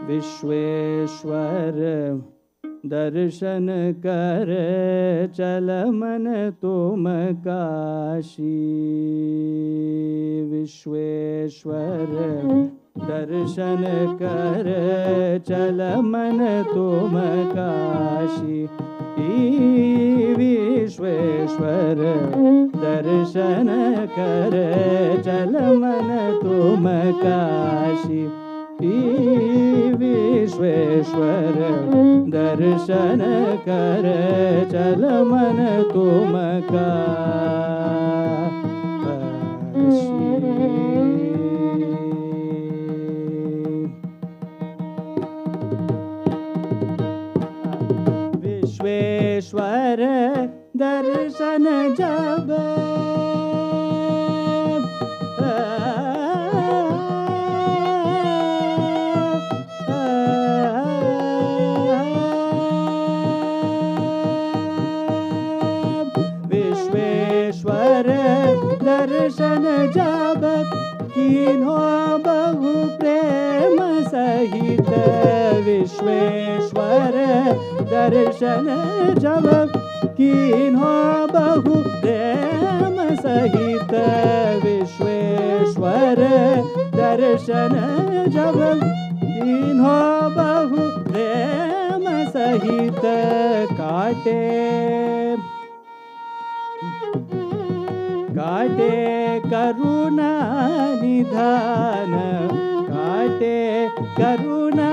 विश्वेश्वर दर्शन कर चल मन तुम काशी। विश्वेश्वर दर्शन कर चल मन तुम काशी। विश्वेश्वर दर्शन कर चल मन तुम काशी। विश्वेश्वर दर्शन कर चल मन तुम काशी। विश्वेश्वर दर्शन जब दर्शन जब कीन्हो बहु प्रेम सहित। विश्वेश्वर दर्शन जब कीन्हो बहु प्रेम सहित। विश्वेश्वर दर्शन जब कीन्हो बहु प्रेम सहित। काटे काटे करुणा निधान, काटे करुणा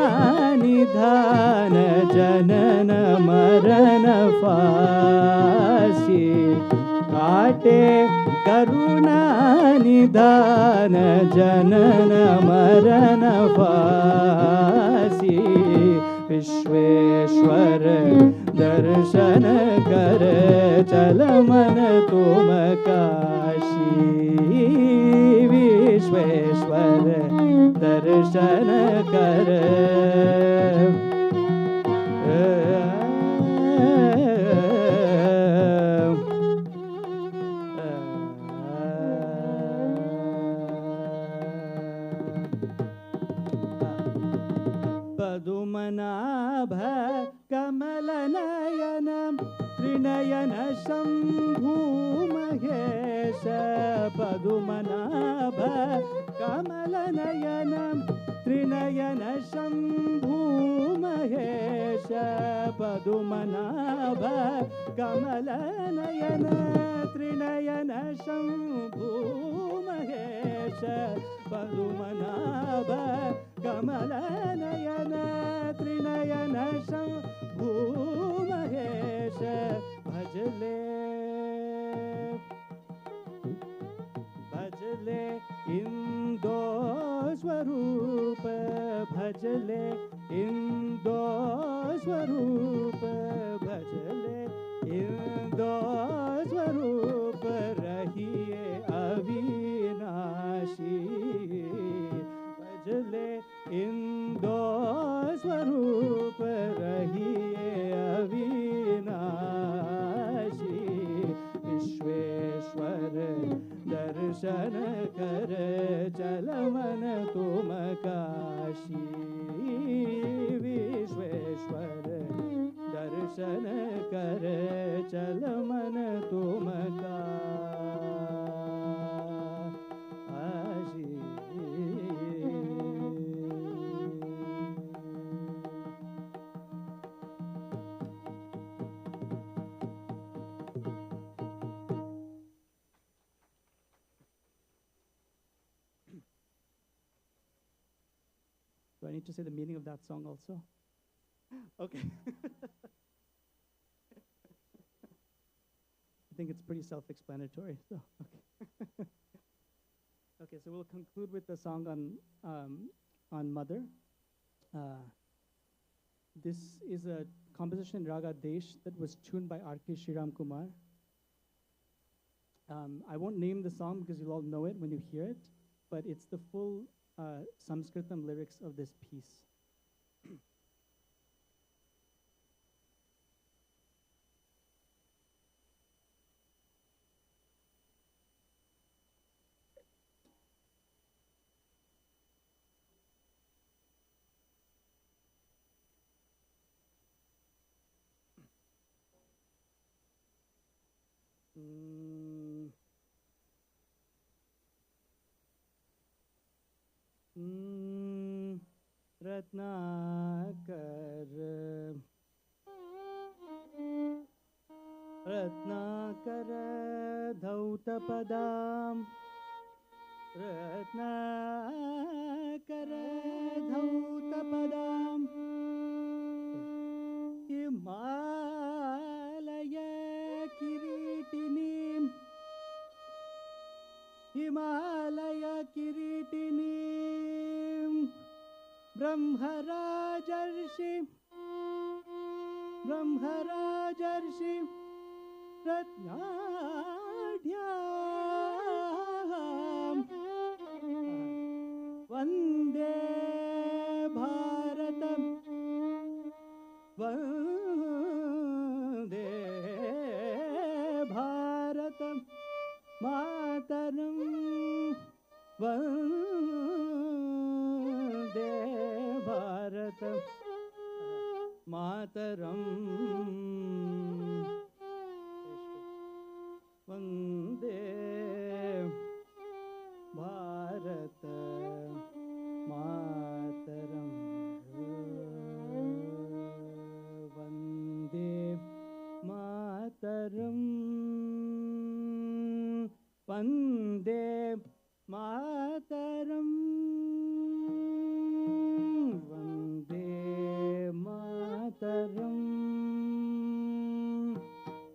निधान। जनन मरण फासी, काटे करुणा निधान। जनन मरण फासी। विश्वेश्वर दर्शन कर चल मन तुम काशी। विश्वेश्वर दर्शन कर पदुमनाभ कमल नयन त्रिनयन शंभु महेश। पदुमनाभ कमल नयन त्रिनयन शंभु महेश। पदुमनाभ कमल नयन त्रिनयन शंभु महेश। पदुमनाभ कमल नयन त्रिनयन शंभु महेश। भजले भजले इंदो स्वरूप, भजले इंदो स्वरूप। भजले इंदो स्वरूप रहिए अविनाशी। भजले इंदो स्वरूप रहिए अविनाशी। विश्वेश्वर दर्शन कर चल मन तुम काशी। विश्वेश्वर दर्शन कर चल मन तुम Kashi. Do I need to say the meaning of that song also? Okay. I think it's pretty self-explanatory. So, okay. Okay, so we'll conclude with the song on on Mother. This is a composition in Raga Desh that was tuned by R.K. Sriram Kumar. I won't name the song because you'll all know it when you hear it, but it's the full Sanskritam lyrics of this piece. Ratnakar dhautapadam Ratnakar dhautapadam Himalaya kiritinim Himalaya kiritinim Brahmarajarshi Ratnadhyam Vande Bharatam Vande Bharatam Mataram Vande Bharatam Mataram Vande Bharat Mataram Vande Mataram Vande Mataram Vande Mataram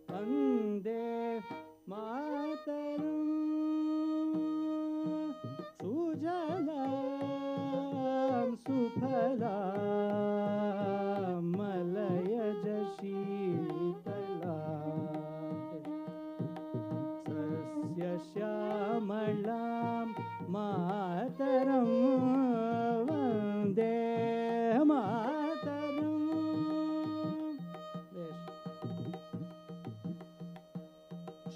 Vande Mataram Sujalam Suphalam Malayaj Sheetalam Sasya Syamalam Mataram Vande Mataram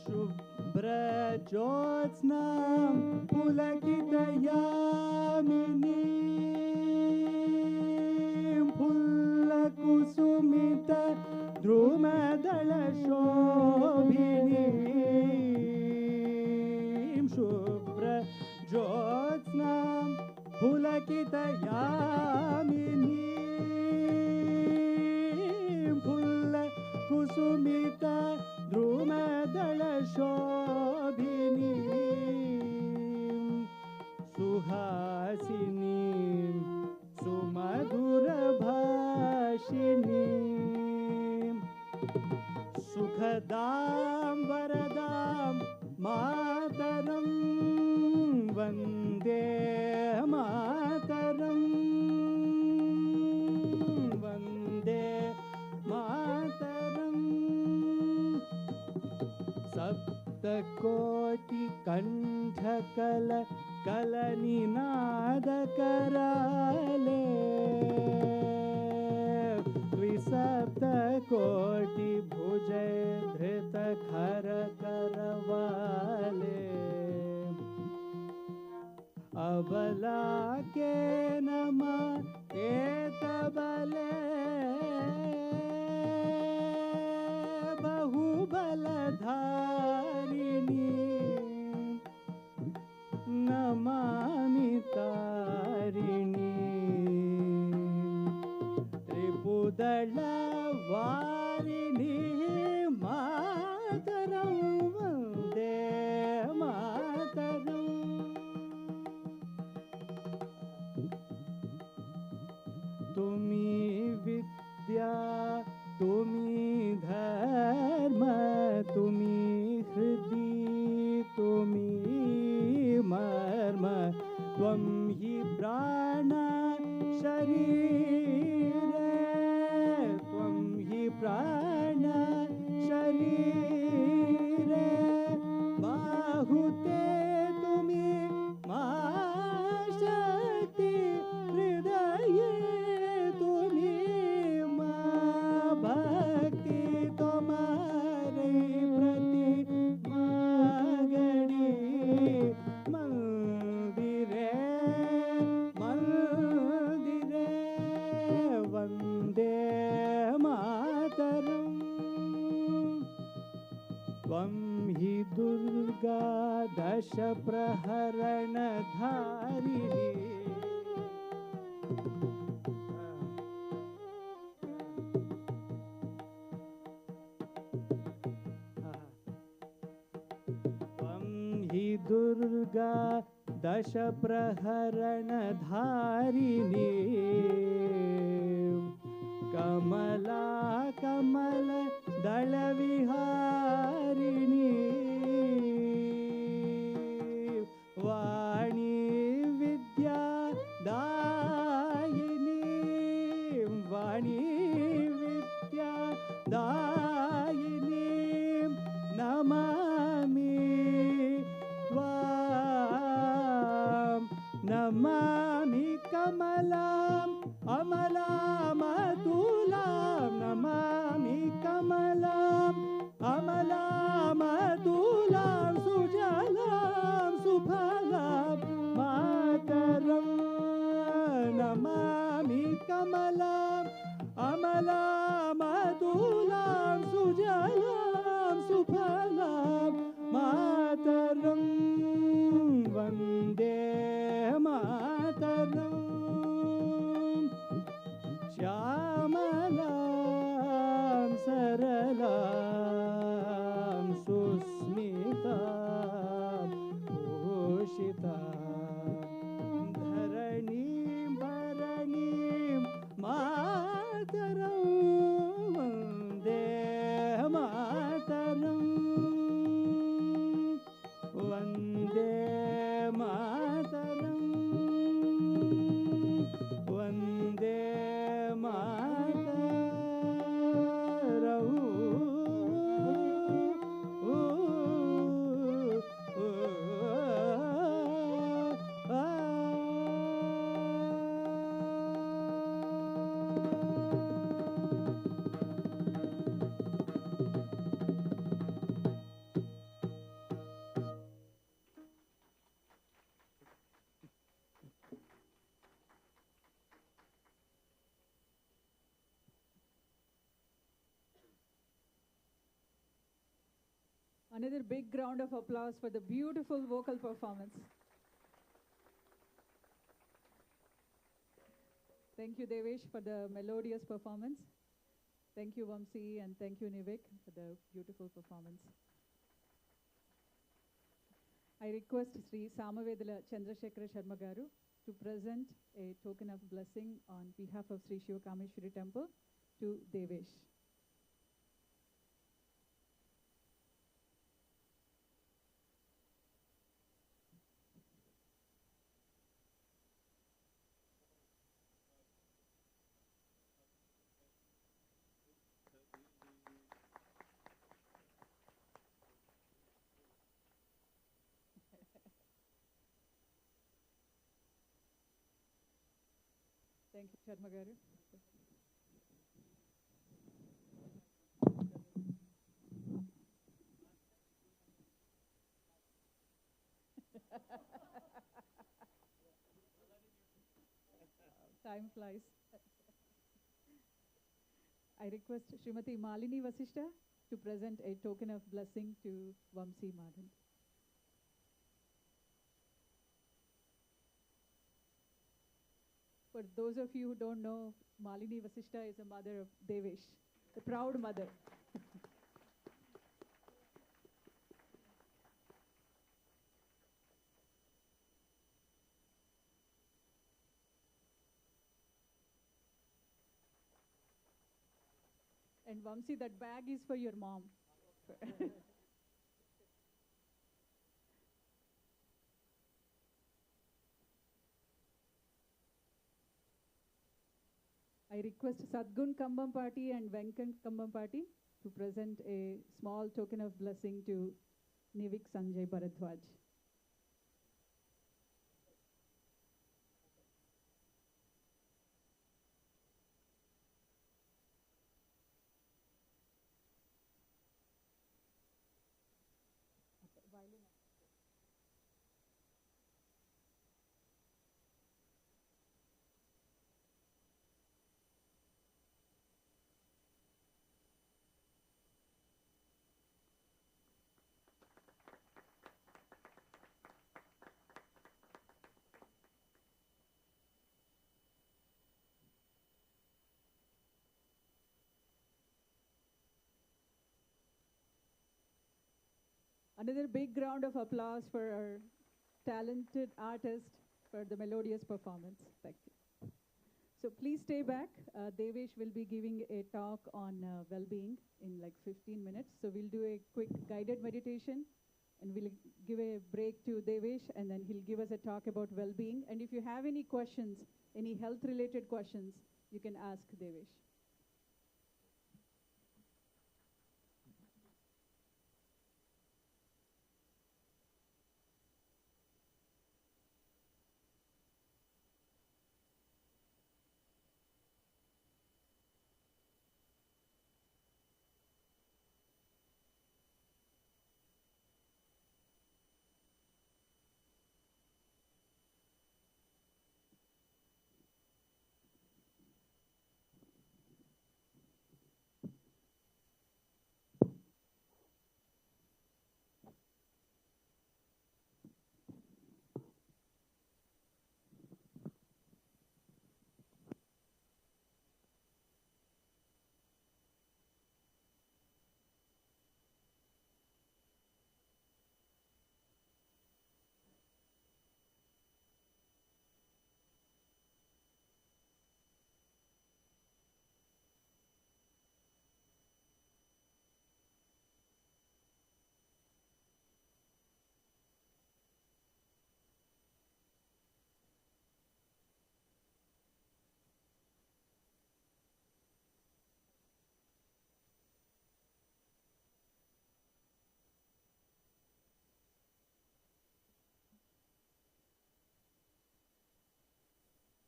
Shubhra Jyotsnam Pulakitayaminim Pullakusumita Drumadala Shobhinim Shubhra Jyotsnam Pulakitayaminim Pullakusumita Drumadala Shobhinim Suhasinim Sumadura Bhashinim Sukhadam Varadam Mataram Vande Mataram Vande Mataram Saptakoti Kanthakala Kalaninada Karale Dvisaptakoti Bhujay Dhrita Khara Karavale Abala ke nama etabale Bahubaladharini Namami tarini Tripudala varini Mataram Vande Mataram Tumi vidya Tumi dharma Tumi hridi Tumi marma Tvam hi prana दश प्रहरण धारिणी त्वं हि दुर्गा दश प्रहरण धारिणी कमला कमल दल विहारिणी वाणी विद्या दायिनी वाणी विद्या दायिनी नमामि त्वां नमामि कमलाम् अमलामतुलां नमामि कमलाम् अमलामतुलां सुजलां सुफलां मातरं नमामि कमलाम् अमलामतुलां सुजलां सुफलां मातरं वन्दे मातरम् श्यामलां सरलां सुस्मितां भूषितां धरणीं भरणीं मातरं वन्दे मातरं वन्दे मातरं वन्दे Another big round of applause for the beautiful vocal performance. Thank you, Devesh, for the melodious performance. Thank you, Vamsi, and thank you, Nivek, for the beautiful performance. I request Sri Samavedala Chandrasekhara Sharma Garu to present a token of blessing on behalf of Sri Shiva Kameswari Temple to Devesh. Thank you, Sharma Garu. Time flies. I request Srimati Malini Vasishta to present a token of blessing to Vamsi Madan. For those of you who don't know, Malini Vasishta is a mother of Devesh, the proud mother. And Vamsi, that bag is for your mom. I request Sadgun Kambampati and Venkat Kambampati to present a small token of blessing to Nivik Sanjay Bharadwaj. Another big round of applause for our talented artist for the melodious performance. Thank you. So please stay back. Devesh will be giving a talk on well-being in like 15 minutes. So we'll do a quick guided meditation and we'll give a break to Devesh and then he'll give us a talk about well-being. And if you have any questions, any health-related questions, you can ask Devesh.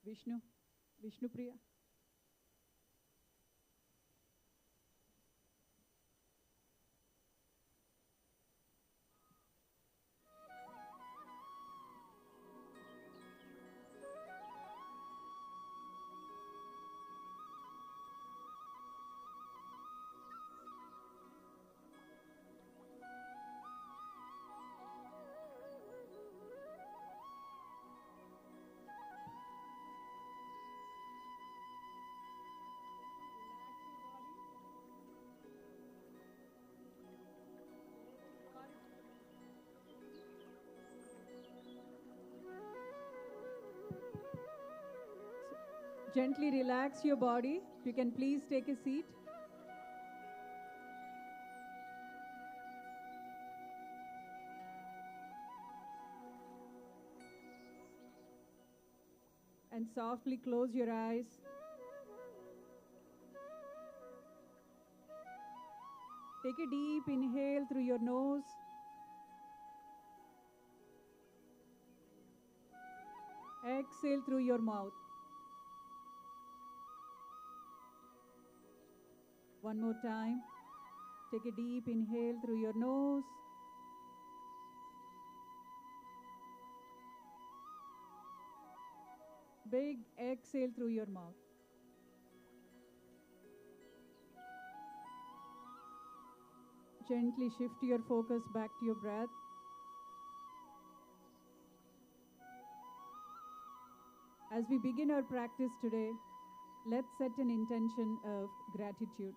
Vishnu Priya. Gently relax your body. You can please take a seat. And softly close your eyes. Take a deep inhale through your nose. Exhale through your mouth. One more time. Take a deep inhale through your nose. Big exhale through your mouth. Gently shift your focus back to your breath. As we begin our practice today, let's set an intention of gratitude.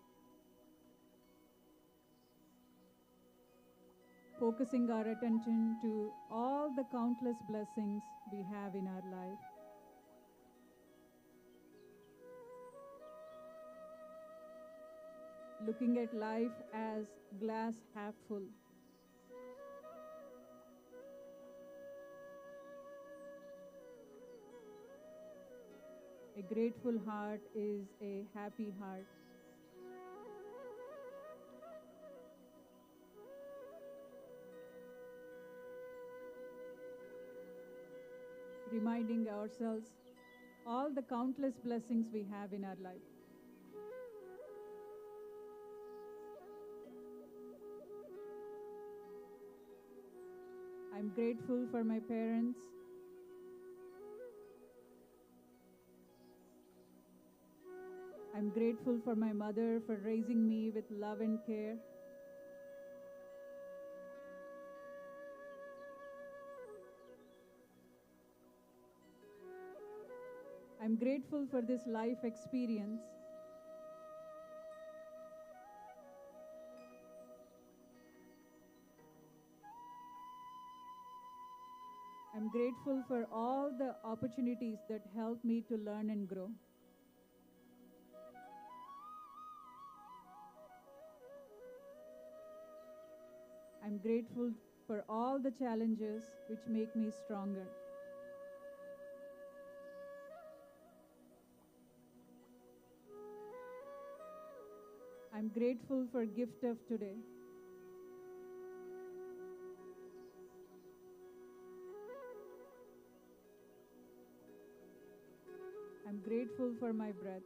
Focusing our attention to all the countless blessings we have in our life. Looking at life as glass half full. A grateful heart is a happy heart. Reminding ourselves all the countless blessings we have in our life. I'm grateful for my parents. I'm grateful for my mother for raising me with love and care. I'm grateful for this life experience. I'm grateful for all the opportunities that help me to learn and grow. I'm grateful for all the challenges which make me stronger. I'm grateful for gift of today. I'm grateful for my breath.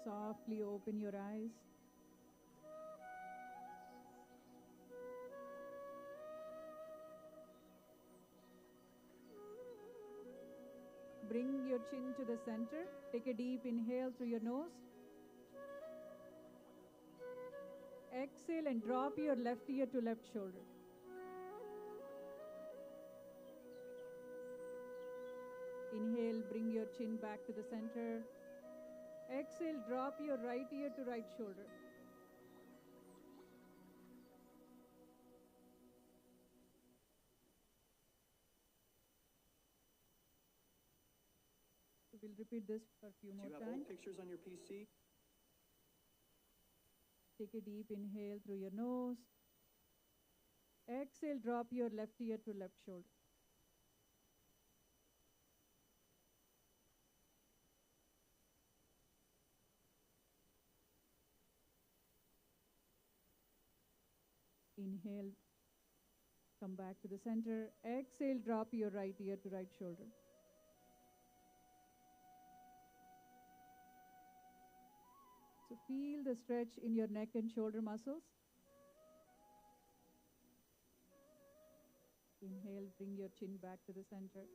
Softly open your eyes. Bring your chin to the center. Take a deep inhale through your nose. Exhale and drop your left ear to left shoulder. Inhale, bring your chin back to the center. Exhale, drop your right ear to right shoulder. We'll repeat this for a few more times. Do you have old pictures on your PC? Take a deep inhale through your nose. Exhale, drop your left ear to left shoulder. Inhale, come back to the center. Exhale, drop your right ear to right shoulder. So feel the stretch in your neck and shoulder muscles. Inhale, bring your chin back to the center.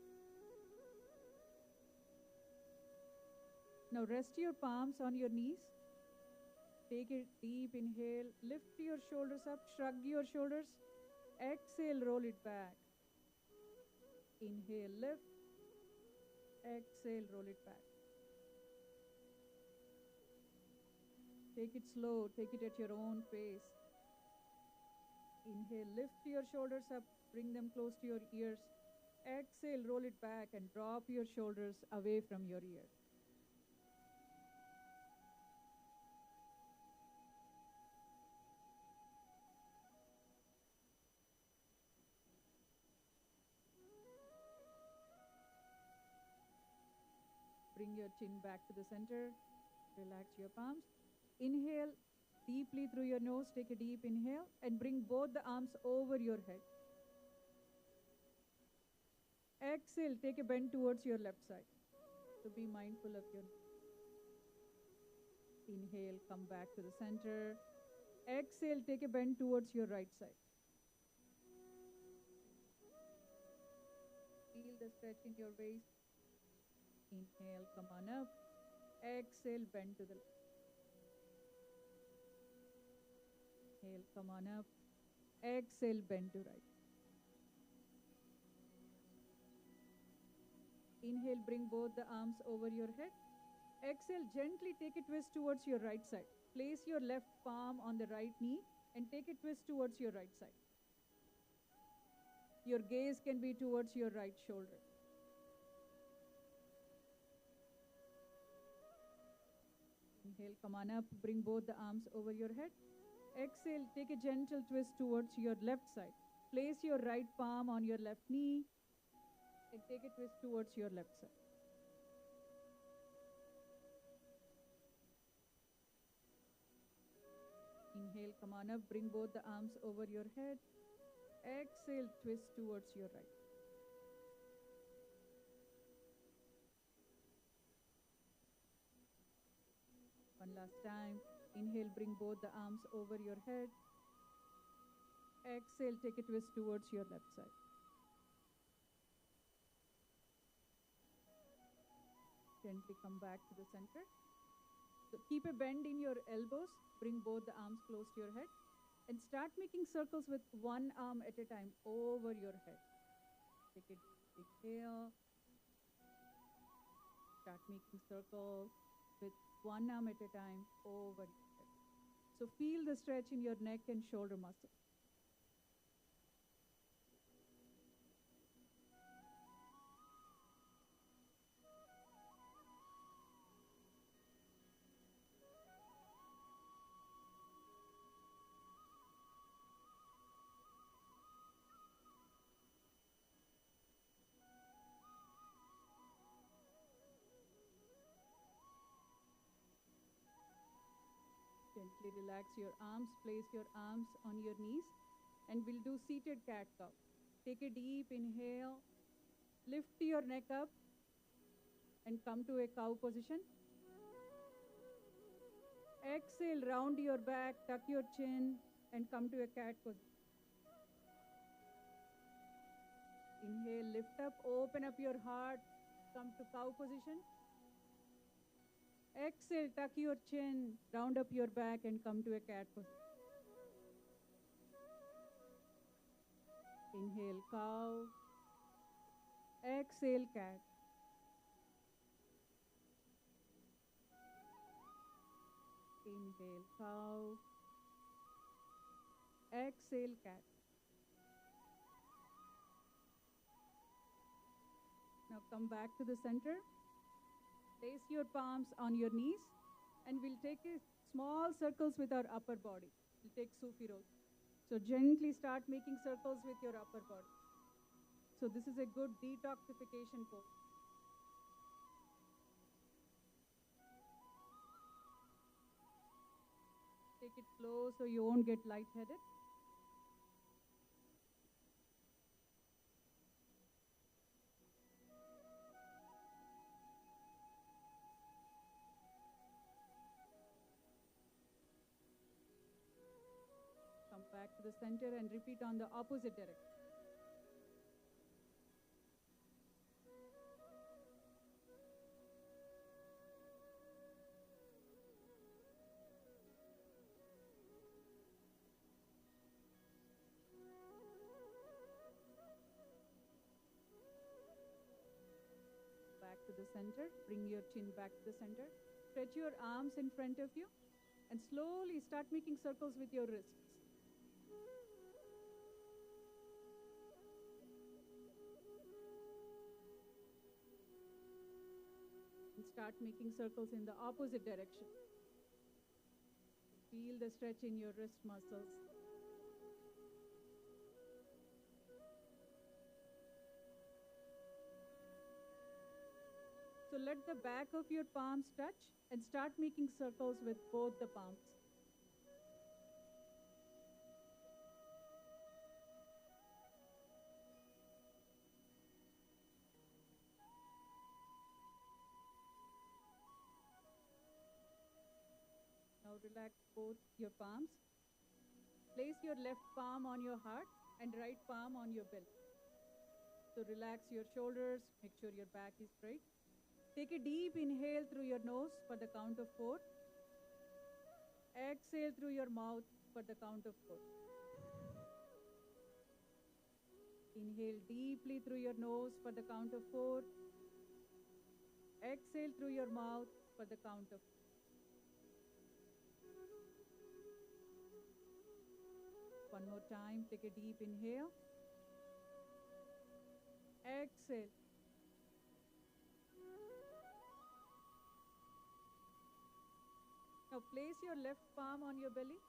Now rest your palms on your knees. Take a deep inhale, lift your shoulders up, shrug your shoulders. Exhale, roll it back. Inhale, lift. Exhale, roll it back. Take it slow, take it at your own pace. Inhale, lift your shoulders up, bring them close to your ears. Exhale, roll it back and drop your shoulders away from your ears. Bring your chin back to the center. Relax your palms. Inhale deeply through your nose. Take a deep inhale and bring both the arms over your head. Exhale, take a bend towards your left side. So be mindful of your. Inhale, come back to the center. Exhale, take a bend towards your right side. Feel the stretch in your waist. Inhale, come on up. Exhale, bend to the left. Inhale, come on up. Exhale, bend to right. Inhale, bring both the arms over your head. Exhale, gently take a twist towards your right side. Place your left palm on the right knee and take a twist towards your right side. Your gaze can be towards your right shoulder. Inhale, come on up, bring both the arms over your head. Exhale, take a gentle twist towards your left side. Place your right palm on your left knee and take a twist towards your left side. Inhale, come on up, bring both the arms over your head. Exhale, twist towards your right. One last time. Inhale, bring both the arms over your head. Exhale, take a twist towards your left side. Gently come back to the center. So keep a bend in your elbows. Bring both the arms close to your head. And start making circles with one arm at a time over your head. Take a deep inhale. Start making circles with one arm at a time over your head. So feel the stretch in your neck and shoulder muscle. Gently relax your arms. Place your arms on your knees. And we'll do seated cat cow. Take a deep inhale. Lift your neck up. And come to a cow position. Exhale, round your back, tuck your chin, and come to a cat position. Inhale, lift up, open up your heart, come to cow position. Exhale, tuck your chin, round up your back, and come to a cat position. Inhale, cow. Exhale, cat. Inhale, cow. Exhale, cat. Now come back to the center. Place your palms on your knees. And we'll take small circles with our upper body. We'll take Sufi roll. So gently start making circles with your upper body. So this is a good detoxification pose. Take it slow so you won't get lightheaded. Come back to the center and repeat on the opposite direction. Back to the center. Bring your chin back to the center. Stretch your arms in front of you and slowly start making circles with your wrists. And start making circles in the opposite direction. Feel the stretch in your wrist muscles. So let the back of your palms touch and start making circles with both the palms. Now relax both your palms. Place your left palm on your heart and right palm on your belly. So relax your shoulders, make sure your back is straight. Take a deep inhale through your nose for the count of 4. Exhale through your mouth for the count of 4. Inhale deeply through your nose for the count of 4. Exhale through your mouth for the count of 4. One more time, take a deep inhale. Exhale. Now place your left palm on your belly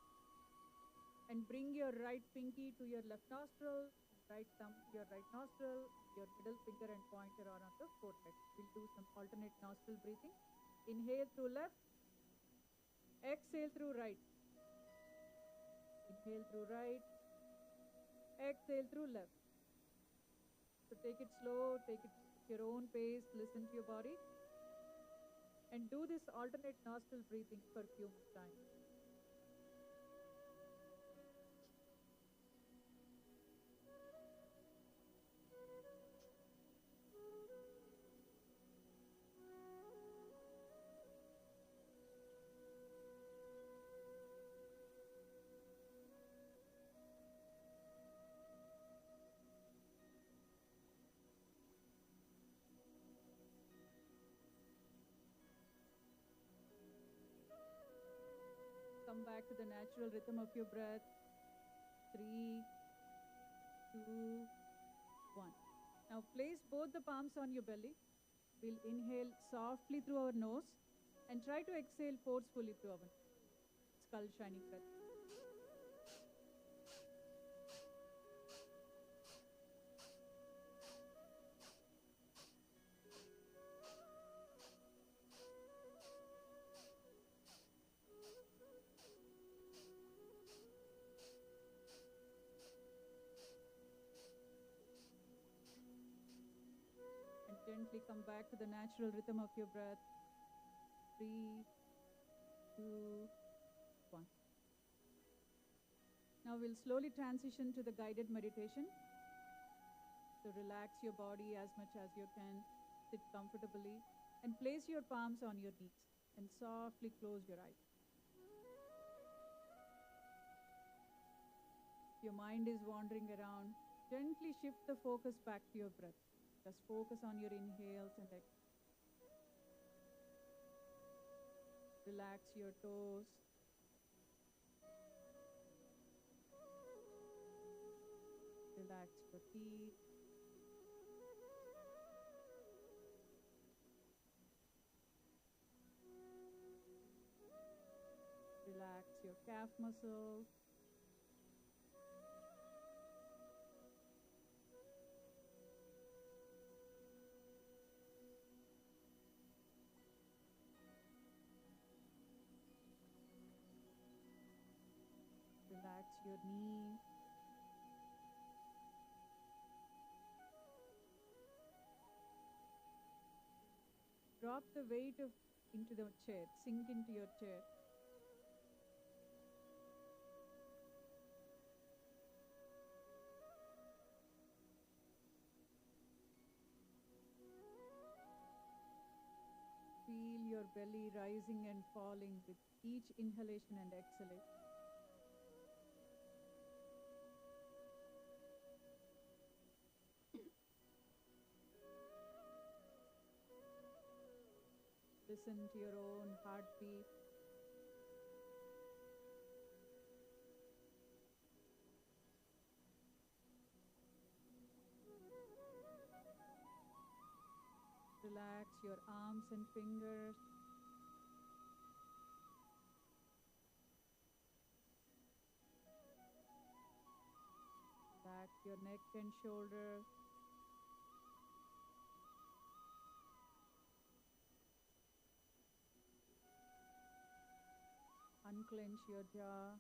and bring your right pinky to your left nostril, right thumb to your right nostril, your middle finger and pointer are on the forehead. We'll do some alternate nostril breathing. Inhale through left, exhale through right. Inhale through right, exhale through left. So take it slow, take it at your own pace, listen to your body. And do this alternate nostril breathing for a few more times. come back to the natural rhythm of your breath. 3, 2, 1. Now place both the palms on your belly. We'll inhale softly through our nose and try to exhale forcefully through our skull shining breath. Gently come back to the natural rhythm of your breath. 3, 2, 1. Now we'll slowly transition to the guided meditation. So relax your body as much as you can. Sit comfortably and place your palms on your knees and softly close your eyes. If your mind is wandering around, gently shift the focus back to your breath. Just focus on your inhales and exhales. Relax your toes. Relax your feet. Relax your calf muscles. Relax your knees. Drop the weight into the chair. Sink into your chair. Feel your belly rising and falling with each inhalation and exhalation. Listen to your own heartbeat. Relax your arms and fingers. Relax your neck and shoulders. Unclench your jaw.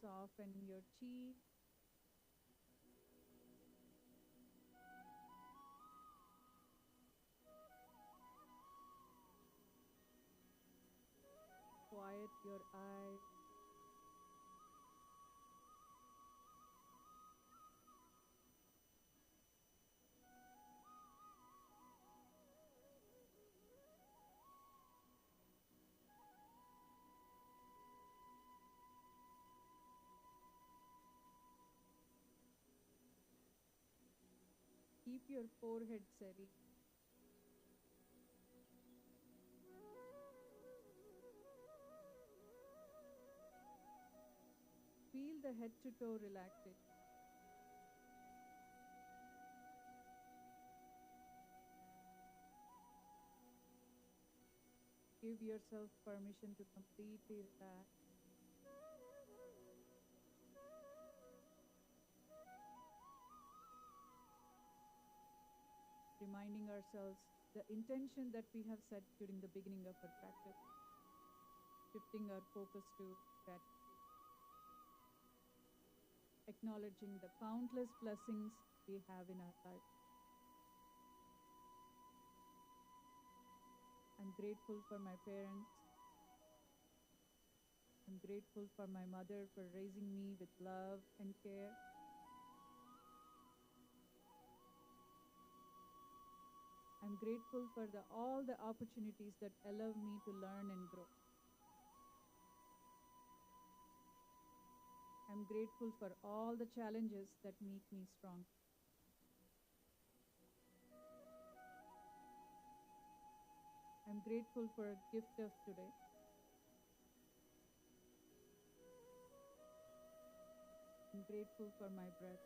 Soften your cheek. Quiet your eyes. Keep your forehead steady. Feel the head to toe relaxation. Give yourself permission to completely relax. Reminding ourselves the intention that we have set during the beginning of our practice, shifting our focus to gratitude, acknowledging the countless blessings we have in our life. I'm grateful for my parents. I'm grateful for my mother for raising me with love and care. I'm grateful for all the opportunities that allow me to learn and grow. I'm grateful for all the challenges that make me strong. I'm grateful for a gift of today. I'm grateful for my breath.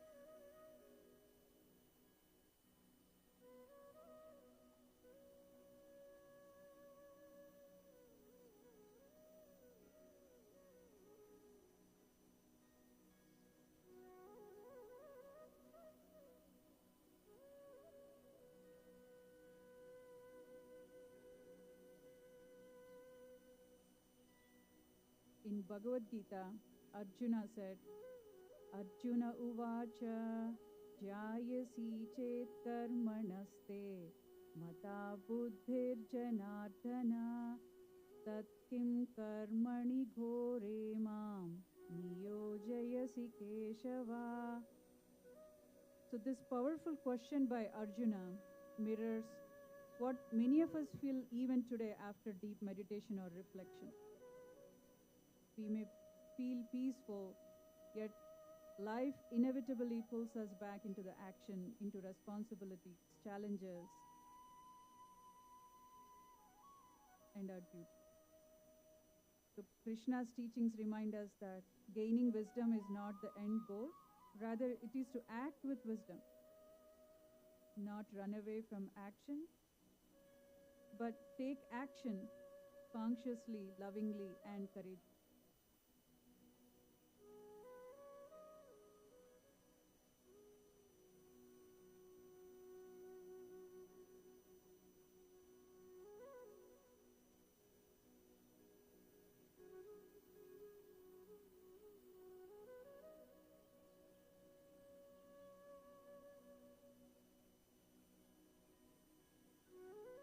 In Bhagavad Gita, Arjuna said, Arjuna uvacha jayasi chet karmanaste mata buddhir janardana tat kim karmani ghore mam niyojayasi keshava. So this powerful question by Arjuna mirrors what many of us feel even today after deep meditation or reflection. We may feel peaceful, yet life inevitably pulls us back into the action, into responsibilities, challenges, and our duty. So Krishna's teachings remind us that gaining wisdom is not the end goal, rather it is to act with wisdom, not run away from action, but take action consciously, lovingly, and courageously.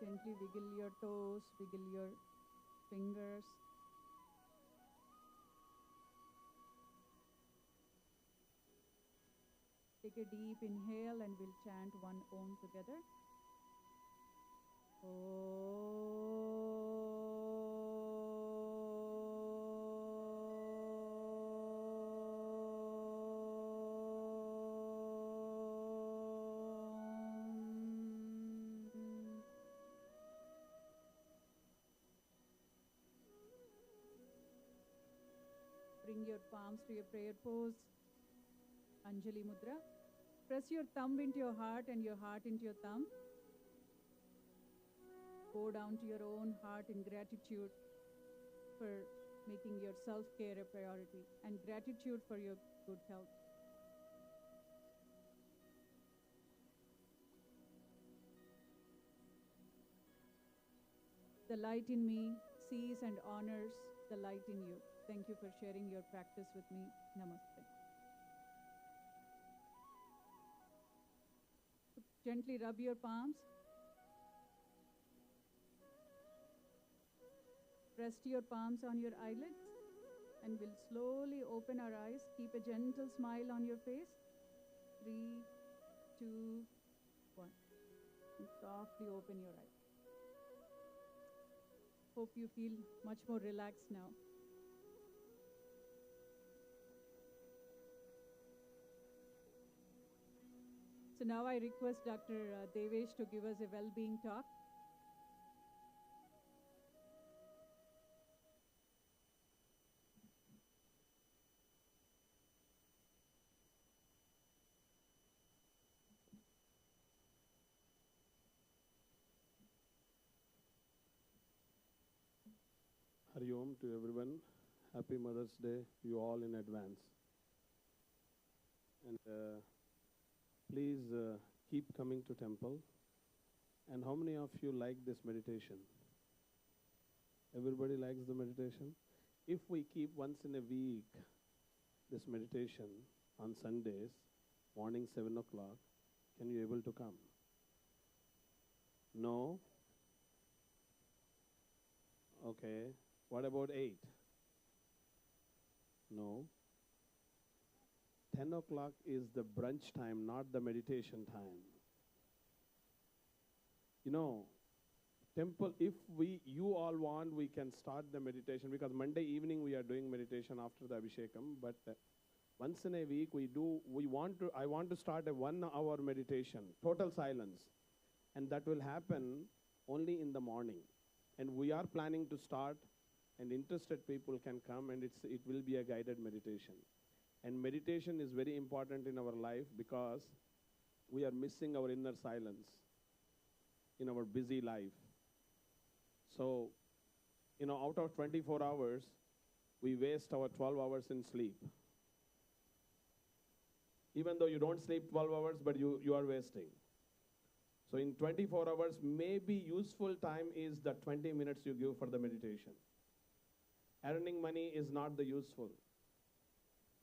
Gently wiggle your toes, wiggle your fingers. Take a deep inhale and we'll chant one Om together. Bring your palms to your prayer pose, Anjali Mudra. Press your thumb into your heart and your heart into your thumb. Go down to your own heart in gratitude for making your self-care a priority and gratitude for your good health. The light in me sees and honors the light in you. Thank you for sharing your practice with me. Namaste. Gently rub your palms. Rest your palms on your eyelids and we'll slowly open our eyes. Keep a gentle smile on your face. 3, 2, 1. And softly open your eyes. Hope you feel much more relaxed now. So now I request Dr. Devesh to give us a well-being talk. Hari Om to everyone. Happy Mother's Day, you all in advance. And please keep coming to temple. And how many of you like this meditation? Everybody likes the meditation? If we keep once in a week this meditation on Sundays, morning 7 o'clock, can you able to come? No? Okay. What about 8? No. 10 o'clock is the brunch time, not the meditation time. You know, temple, if you all want, we can start the meditation, because Monday evening we are doing meditation after the Abhishekam, but once in a week I want to start a 1 hour meditation, total silence. And that will happen only in the morning. And we are planning to start, and interested people can come, and it will be a guided meditation. And meditation is very important in our life because we are missing our inner silence in our busy life. So, out of 24 hours, we waste our 12 hours in sleep. Even though you don't sleep 12 hours, but you are wasting. So in 24 hours, maybe useful time is the 20 minutes you give for the meditation. Earning money is not the useful.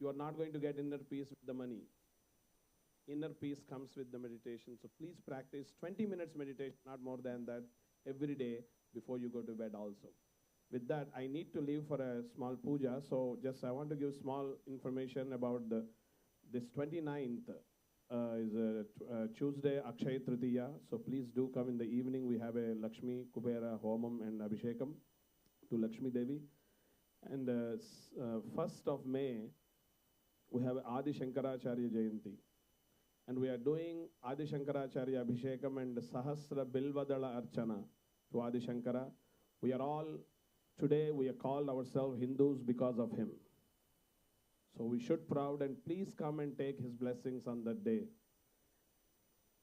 You are not going to get inner peace with the money. Inner peace comes with the meditation. So please practice 20 minutes meditation, not more than that, every day before you go to bed also. With that, I need to leave for a small puja. So just I want to give small information about this 29th is Tuesday, Akshay Tritiya. So please do come in the evening. We have a Lakshmi Kubera Homam and Abhishekam to Lakshmi Devi. And 1st of May, we have Adi Shankaracharya Jayanti. And we are doing Adi Shankaracharya Abhishekam and Sahasra Bilvadala Archana to Adi Shankara. Today we are called ourselves Hindus because of him. So we should proud, and please come and take his blessings on that day.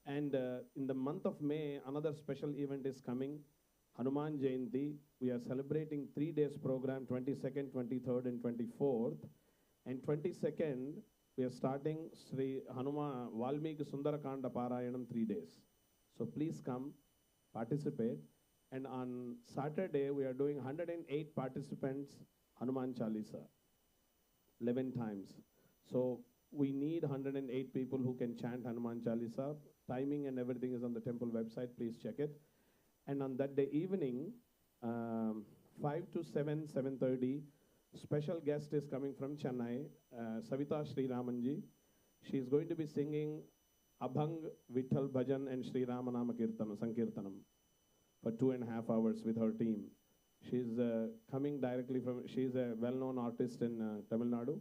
And in the month of May, another special event is coming, Hanuman Jayanti. We are celebrating 3 days program, 22nd, 23rd, and 24th. And 22nd, we are starting Sri Hanuman Valmiki Sundarakanda Parayanam 3 days. So please come, participate. And on Saturday, we are doing 108 participants Hanuman Chalisa, 11 times. So we need 108 people who can chant Hanuman Chalisa. Timing and everything is on the temple website. Please check it. And on that day evening, 5 to 7, 7:30, special guest is coming from Chennai, Savita Sri Ramanji. She is going to be singing Abhang, Vitthal Bhajan and Sri Ramanama Sankirtanam for 2.5 hours with her team. She's coming directly she's a well-known artist in Tamil Nadu,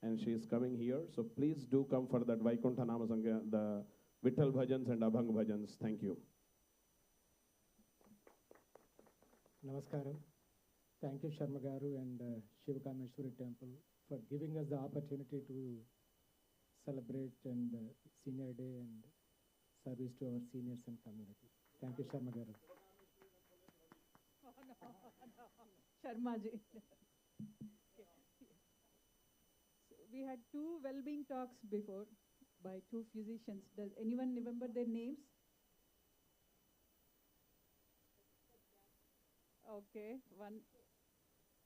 and she's coming here. So please do come for that Vaikuntha Nama Sankirtanam, the Vitthal Bhajans and Abhang Bhajans. Thank you. Namaskaram. Thank you, Sharma Garu and Shiva Kameswari Temple for giving us the opportunity to celebrate and Senior Day and service to our seniors and community. Thank you, Sharma Garu. Sharma ji. Okay. So we had 2 well-being talks before by 2 physicians. Does anyone remember their names? Okay, one.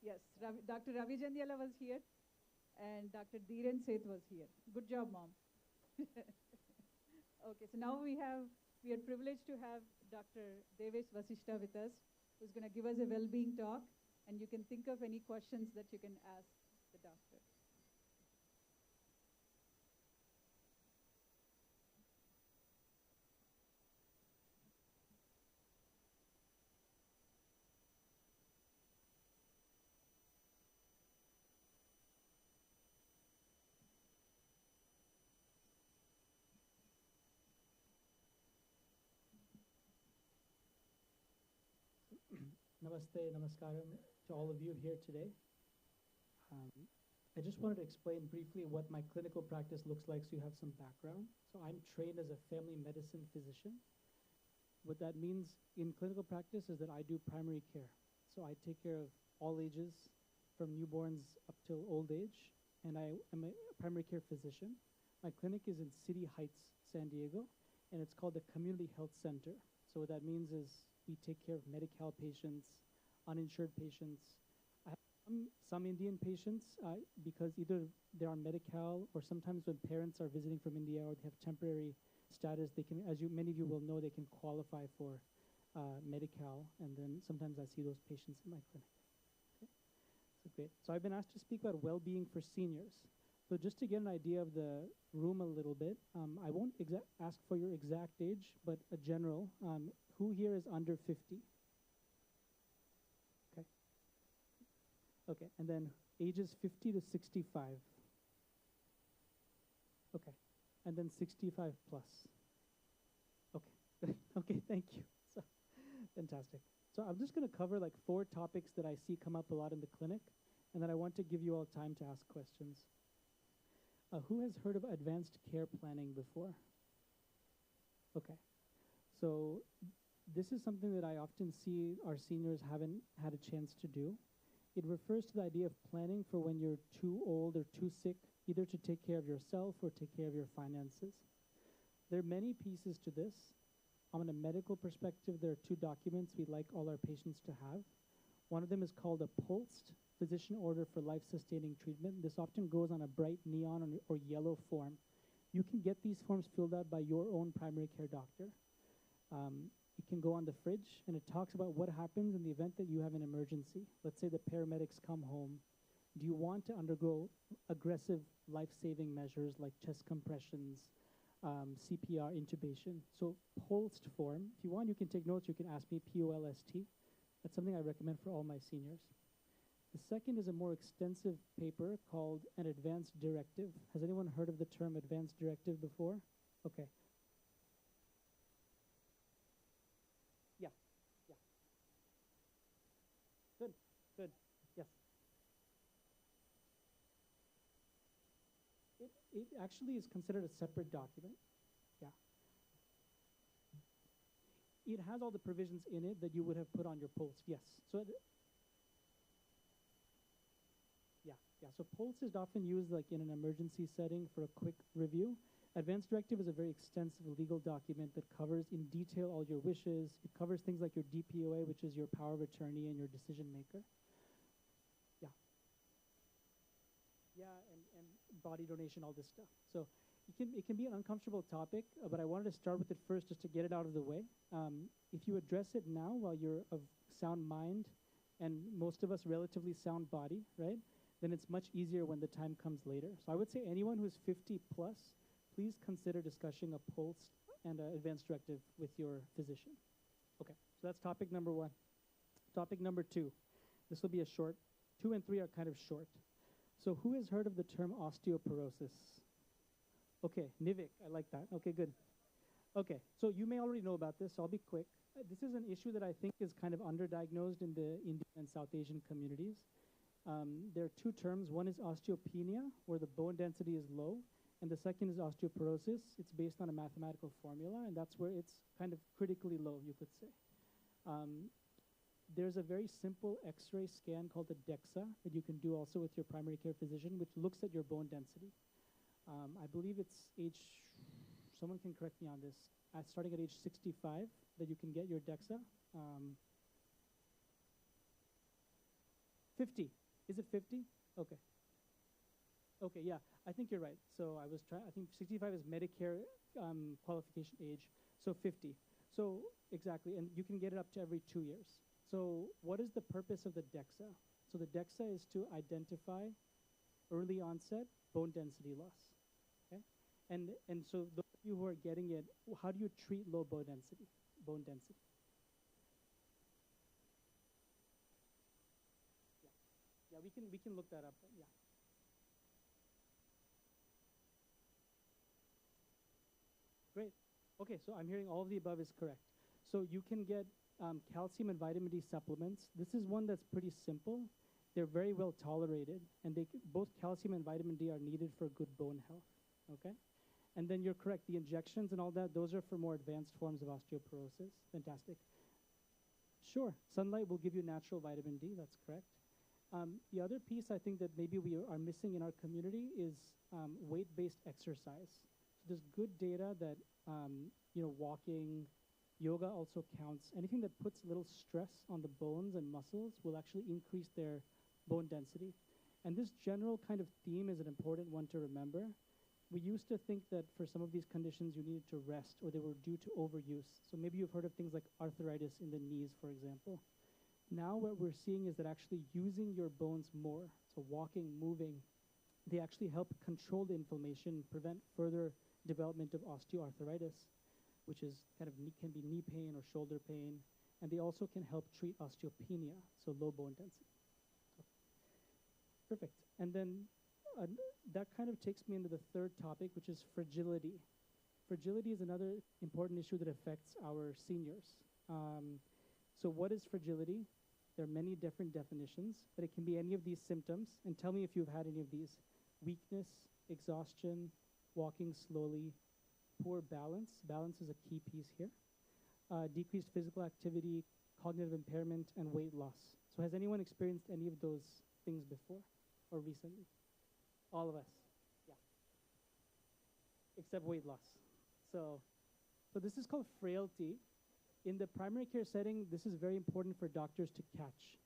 Yes, Dr. Ravi Jandiala was here and Dr. Dhiren Seth was here. Good job, Mom. Okay, so now we are privileged to have Dr. Devesh Vasishta with us, who's going to give us a well-being talk, and you can think of any questions that you can ask the doctor. Namaste, namaskaram to all of you here today. I just wanted to explain briefly what my clinical practice looks like so you have some background. So I'm trained as a family medicine physician. What that means in clinical practice is that I do primary care. So I take care of all ages from newborns up till old age, and I am a primary care physician. My clinic is in City Heights, San Diego, and it's called the Community Health Center. So what that means is we take care of Medi-Cal patients, uninsured patients. I have some Indian patients because either they're on Medi-Cal or sometimes when parents are visiting from India or they have temporary status, they can, as many of you will know, they can qualify for Medi-Cal, and then sometimes I see those patients in my clinic. Okay. So great. So I've been asked to speak about well-being for seniors. So just to get an idea of the room a little bit, I won't ask for your exact age, but a general. Who here is under 50? Okay. Okay, and then ages 50 to 65. Okay, and then 65 plus. Okay, okay, thank you. So, fantastic. So I'm just going to cover like 4 topics that I see come up a lot in the clinic, and then I want to give you all time to ask questions. Who has heard of advanced care planning before? Okay. So this is something that I often see our seniors haven't had a chance to do. It refers to the idea of planning for when you're too old or too sick, either to take care of yourself or take care of your finances. There are many pieces to this. On a medical perspective, there are 2 documents we like all our patients to have. One of them is called a PULSed physician order for life-sustaining treatment. This often goes on a bright neon or yellow form. You can get these forms filled out by your own primary care doctor. It can go on the fridge, and it talks about what happens in the event that you have an emergency. Let's say the paramedics come home. Do you want to undergo aggressive life-saving measures like chest compressions, CPR, intubation? So PULSed form. If you want, you can take notes. You can ask me PULST. That's something I recommend for all my seniors. The second is a more extensive paper called an advanced directive. Has anyone heard of the term advanced directive before? Okay. Yeah. Good. Yes. It actually is considered a separate document. Yeah. It has all the provisions in it that you would have put on your PULSed. Yes. So so PULSed is often used like in an emergency setting for a quick review. Advanced directive is a very extensive legal document that covers in detail all your wishes. It covers things like your DPOA, which is your power of attorney and your decision maker. And body donation, all this stuff. So it can be an uncomfortable topic, but I wanted to start with it first just to get it out of the way. If you address it now while you're of sound mind and most of us relatively sound body, right, then it's much easier when the time comes later. So I would say anyone who's 50 plus, please consider discussing a PULSed and an advanced directive with your physician. Okay, so that's topic number 1. Topic number 2. This will be a short. 2 and 3 are kind of short. So who has heard of the term osteoporosis? Okay, Nivik, I like that. Okay, good. Okay, so you may already know about this, so I'll be quick. This is an issue that I think is kind of underdiagnosed in the Indian and South Asian communities. There are 2 terms. One is osteopenia, where the bone density is low, and the second is osteoporosis. It's based on a mathematical formula, and that's where it's kind of critically low, you could say. There's a very simple X-ray scan called the DEXA that you can do also with your primary care physician, which looks at your bone density. I believe it's someone can correct me on this, starting at age 65 that you can get your DEXA. 50. Is it 50? Okay. Okay, yeah, I think you're right. So I think 65 is Medicare qualification age, so 50. So exactly, and you can get it up to every 2 years. So what is the purpose of the DEXA? So the DEXA is to identify early onset bone density loss. Okay, and so those of you who are getting it, how do you treat low bone density? Yeah, we can look that up. Yeah. Great. Okay, so I'm hearing all of the above is correct. So you can get calcium and vitamin D supplements. This is one that's pretty simple. They're very well tolerated, and both calcium and vitamin D are needed for good bone health. Okay, and then you're correct. The injections and all that, those are for more advanced forms of osteoporosis. Fantastic. Sure, sunlight will give you natural vitamin D. That's correct. The other piece I think that maybe we are missing in our community is weight-based exercise. So there's good data that walking, yoga also counts. Anything that puts little stress on the bones and muscles will actually increase their bone density. And this general kind of theme is an important one to remember. We used to think that for some of these conditions you needed to rest or they were due to overuse. So maybe you've heard of things like arthritis in the knees, for example. Now what we're seeing is that actually using your bones more, so walking, moving, they actually help control the inflammation, prevent further development of osteoarthritis, which is kind of can be knee pain or shoulder pain, and they also can help treat osteopenia, so low bone density. Perfect. And then that kind of takes me into the third topic, which is fragility. Fragility is another important issue that affects our seniors. So what is fragility? There are many different definitions, but it can be any of these symptoms. And tell me if you've had any of these. Weakness, exhaustion, walking slowly, poor balance. Balance is a key piece here. Decreased physical activity, cognitive impairment, and weight loss. So has anyone experienced any of those things before or recently? All of us, yeah. Except weight loss. So this is called frailty. In the primary care setting, this is very important for doctors to catch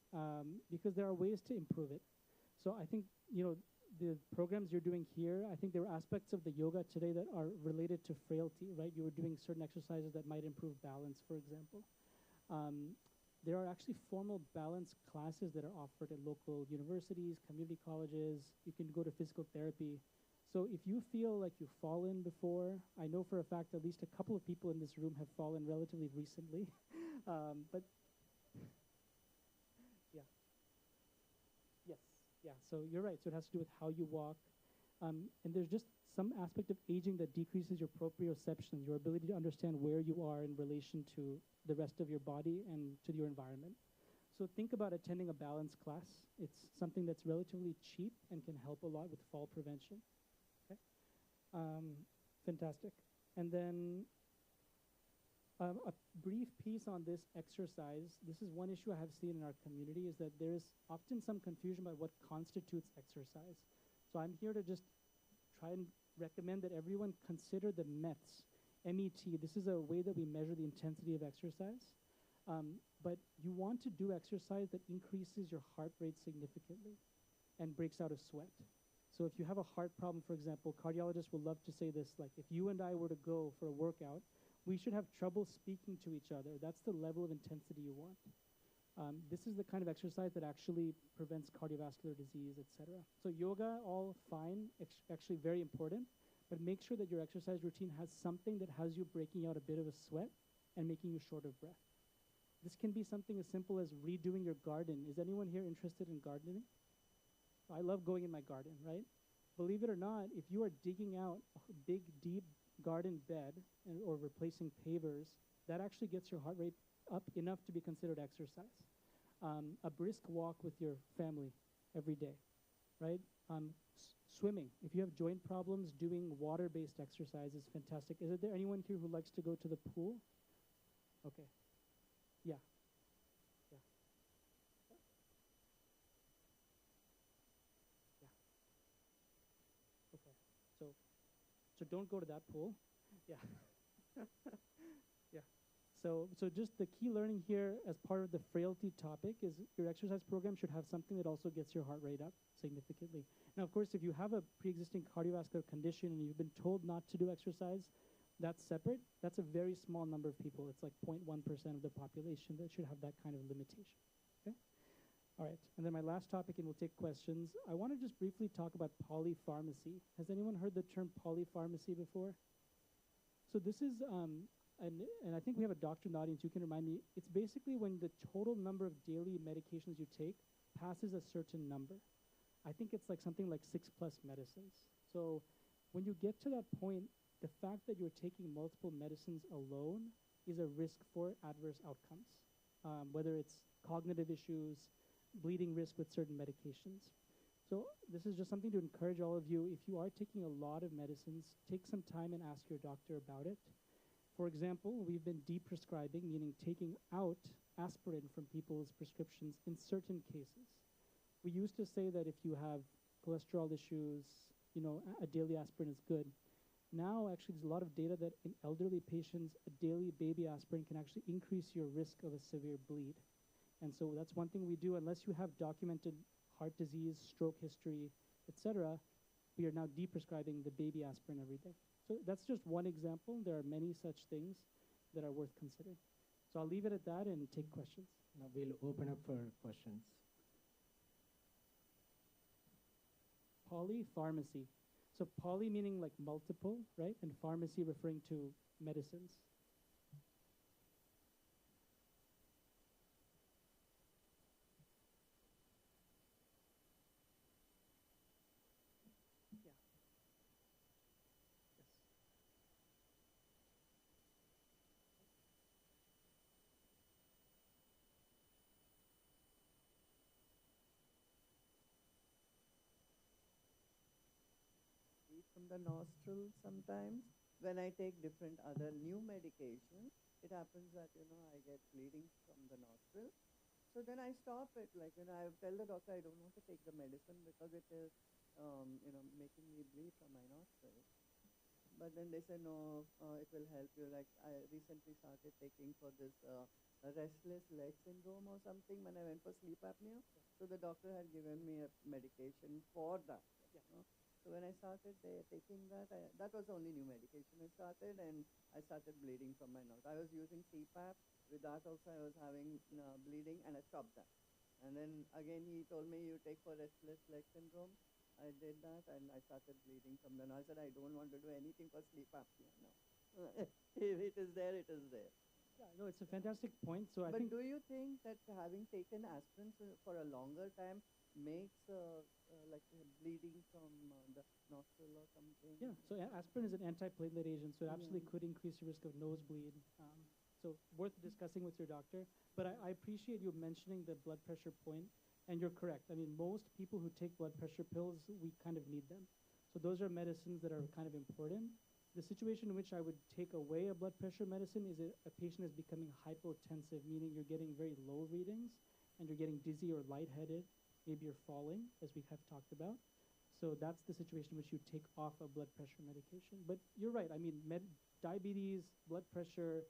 because there are ways to improve it. So I think, the programs you're doing here, I think there are aspects of the yoga today that are related to frailty, right? You were doing certain exercises that might improve balance, for example. There are actually formal balance classes that are offered at local universities, community colleges. You can go to physical therapy. So if you feel like you've fallen before, I know for a fact at least a couple of people in this room have fallen relatively recently. But yeah. Yes, yeah, so you're right. So it has to do with how you walk. And there's just some aspect of aging that decreases your proprioception, your ability to understand where you are in relation to the rest of your body and to your environment. So think about attending a balance class. It's something that's relatively cheap and can help a lot with fall prevention. Okay, fantastic. And then a brief piece on this exercise. This is one issue I have seen in our community is that there is often some confusion about what constitutes exercise. So I'm here to just try and recommend that everyone consider the METs, M-E-T. This is a way that we measure the intensity of exercise. But you want to do exercise that increases your heart rate significantly and breaks out a sweat. So if you have a heart problem, for example, cardiologists will love to say this, like if you and I were to go for a workout, we should have trouble speaking to each other. That's the level of intensity you want. This is the kind of exercise that actually prevents cardiovascular disease, etc. So yoga, all fine, actually very important, but make sure that your exercise routine has something that has you breaking out a bit of a sweat and making you short of breath. This can be something as simple as redoing your garden. Is anyone here interested in gardening? I love going in my garden, right? Believe it or not, if you are digging out a big, deep garden bed or replacing pavers, that actually gets your heart rate up enough to be considered exercise. A brisk walk with your family every day, right? Swimming. If you have joint problems, doing water-based exercise is fantastic. Is there anyone here who likes to go to the pool? Okay. Yeah. Yeah. Yeah. Okay. So don't go to that pool. Yeah. Yeah. So just the key learning here as part of the frailty topic is your exercise program should have something that also gets your heart rate up significantly. Now, of course, if you have a pre-existing cardiovascular condition and you've been told not to do exercise, that's separate. That's a very small number of people. It's like 0.1% of the population that should have that kind of limitation. Okay? All right. And then my last topic, and we'll take questions. I want to just briefly talk about polypharmacy. Has anyone heard the term polypharmacy before? So this is, and I think we have a doctor in the audience. You can remind me. It's basically when the total number of daily medications you take passes a certain number. I think it's like something like 6+ medicines. So when you get to that point, the fact that you're taking multiple medicines alone is a risk for adverse outcomes, whether it's cognitive issues, bleeding risk with certain medications. So this is just something to encourage all of you. If you are taking a lot of medicines, take some time and ask your doctor about it. For example, we've been deprescribing, meaning taking out aspirin from people's prescriptions in certain cases. We used to say that if you have cholesterol issues, a daily aspirin is good. Now, actually, there's a lot of data that in elderly patients, a daily baby aspirin can actually increase your risk of a severe bleed. And so that's one thing we do. Unless you have documented heart disease, stroke history, etc., we are now deprescribing the baby aspirin every day. So that's just one example. There are many such things that are worth considering. So I'll leave it at that and take questions. Now we'll open up for questions. Polypharmacy. So poly meaning like multiple, right? And pharmacy referring to medicines. Yeah. Yes. from the nostril sometimes. When I take different other new medication, it happens that, I get bleeding from the nostril. So then I stop it. Like, I tell the doctor I don't want to take the medicine because it is, making me bleed from my nostrils. But then they say, no, it will help you. Like, I recently started taking for this restless leg syndrome or something when I went for sleep apnea. So the doctor had given me a medication for that. So when I started taking that, that was the only new medication I started, and I started bleeding from my nose. I was using CPAP. With that also I was having bleeding, and I stopped that. And then again he told me, you take for restless leg syndrome. I did that, and I started bleeding from the nose. I said, I don't want to do anything for sleep apnea now. If it is there, it is there. Yeah, no, it's a fantastic point. So I But think do you think that having taken aspirin for a longer time makes like bleeding from the nostril or something? yeah, so aspirin is an antiplatelet agent, so it absolutely Yeah. could increase your risk of nosebleed. So worth discussing with your doctor. But I appreciate you mentioning the blood pressure point, and you're correct. I mean, most people who take blood pressure pills, we kind of need them. So those are medicines that are kind of important. The situation in which I would take away a blood pressure medicine is a patient is becoming hypotensive, meaning you're getting very low readings, and you're getting dizzy or lightheaded. Maybe you're falling, as we have talked about. So that's the situation in which you take off a blood pressure medication. But you're right. I mean, diabetes, blood pressure,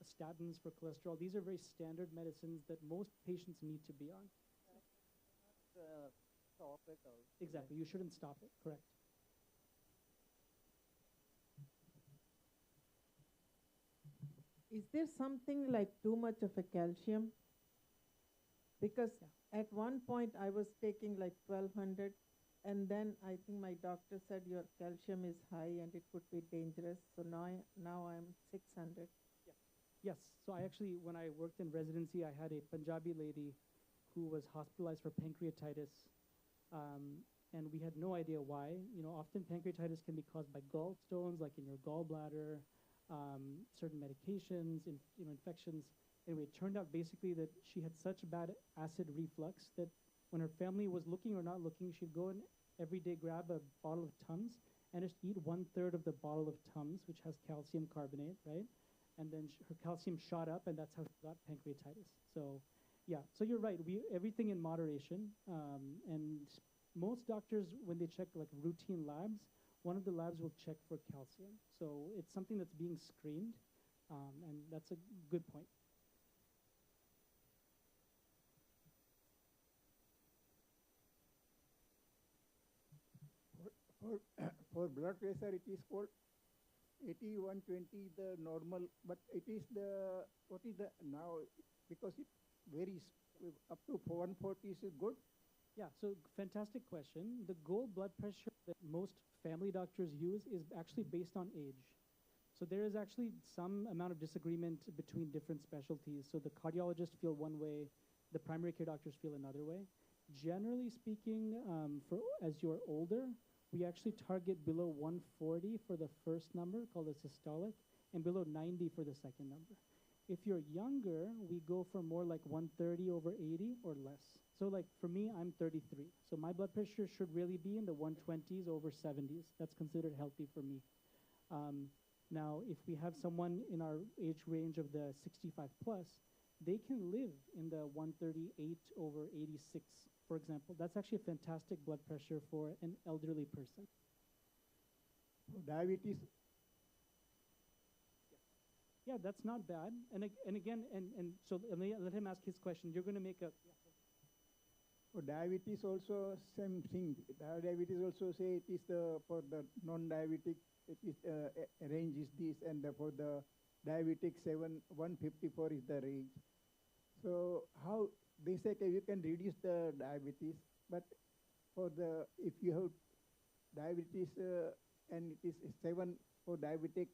statins for cholesterol, these are very standard medicines that most patients need to be on. Stop it also. Exactly. You shouldn't stop it. Correct. Is there something like too much of a calcium? Because at one point I was taking like 1200, and then I think my doctor said your calcium is high and it could be dangerous. So now I'm 600. Yes. So I actually, when I worked in residency, I had a Punjabi lady who was hospitalized for pancreatitis, and we had no idea why. Often pancreatitis can be caused by gallstones, like in your gallbladder, certain medications, infections. Anyway, it turned out basically that she had such bad acid reflux that when her family was looking or not looking, she'd go and every day grab a bottle of Tums and just eat 1/3 of the bottle of Tums, which has calcium carbonate, right? And then her calcium shot up, and that's how she got pancreatitis. So, yeah. So you're right. Everything in moderation. And most doctors, when they check like routine labs, one of the labs will check for calcium. So it's something that's being screened, and that's a good point. For, for blood pressure, it is called 80, 120, the normal, but it is what is the now, because it varies up to 140 is good. Yeah, so fantastic question. The goal blood pressure that most family doctors use is actually based on age. So there is actually some amount of disagreement between different specialties. So the cardiologists feel one way, the primary care doctors feel another way. Generally speaking, as you're older, we actually target below 140 for the first number, called a systolic, and below 90 for the second number. If you're younger, we go for more like 130 over 80 or less. So like for me, I'm 33. So my blood pressure should really be in the 120s over 70s. That's considered healthy for me. Now, if we have someone in our age range of the 65 plus, they can live in the 138 over 86, for example. That's actually a fantastic blood pressure for an elderly person. Diabetes, Yeah, that's not bad. And again, so let him ask his question. You're going to make a... for diabetes also same thing. Diabetes also say it is for the non-diabetic, it is range is this, and for the diabetic 154 is the range. So how they say you can reduce the diabetes, but for the if you have diabetes and it is 7 for diabetic,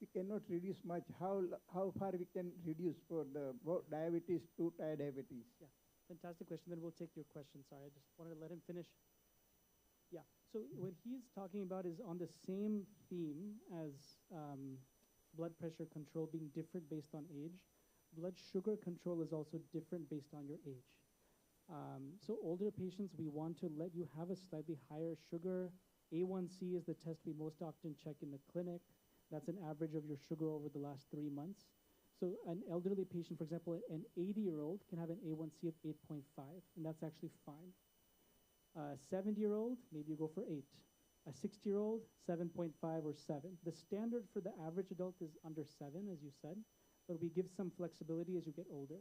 we cannot reduce much. How far we can reduce for the diabetes to diabetes? Yeah, fantastic question. Then we'll take your question. Sorry, I just wanted to let him finish. Yeah, so what he's talking about is on the same theme as blood pressure control being different based on age. Blood sugar control is also different based on your age. So older patients, we want to let you have a slightly higher sugar A1C is the test we most often check in the clinic. That's an average of your sugar over the last 3 months. So an elderly patient, for example, an 80-year-old can have an A1C of 8.5, and that's actually fine. A 70-year-old, maybe you go for 8. A 60-year-old, 7.5 or 7. The standard for the average adult is under 7, as you said, but we give some flexibility as you get older.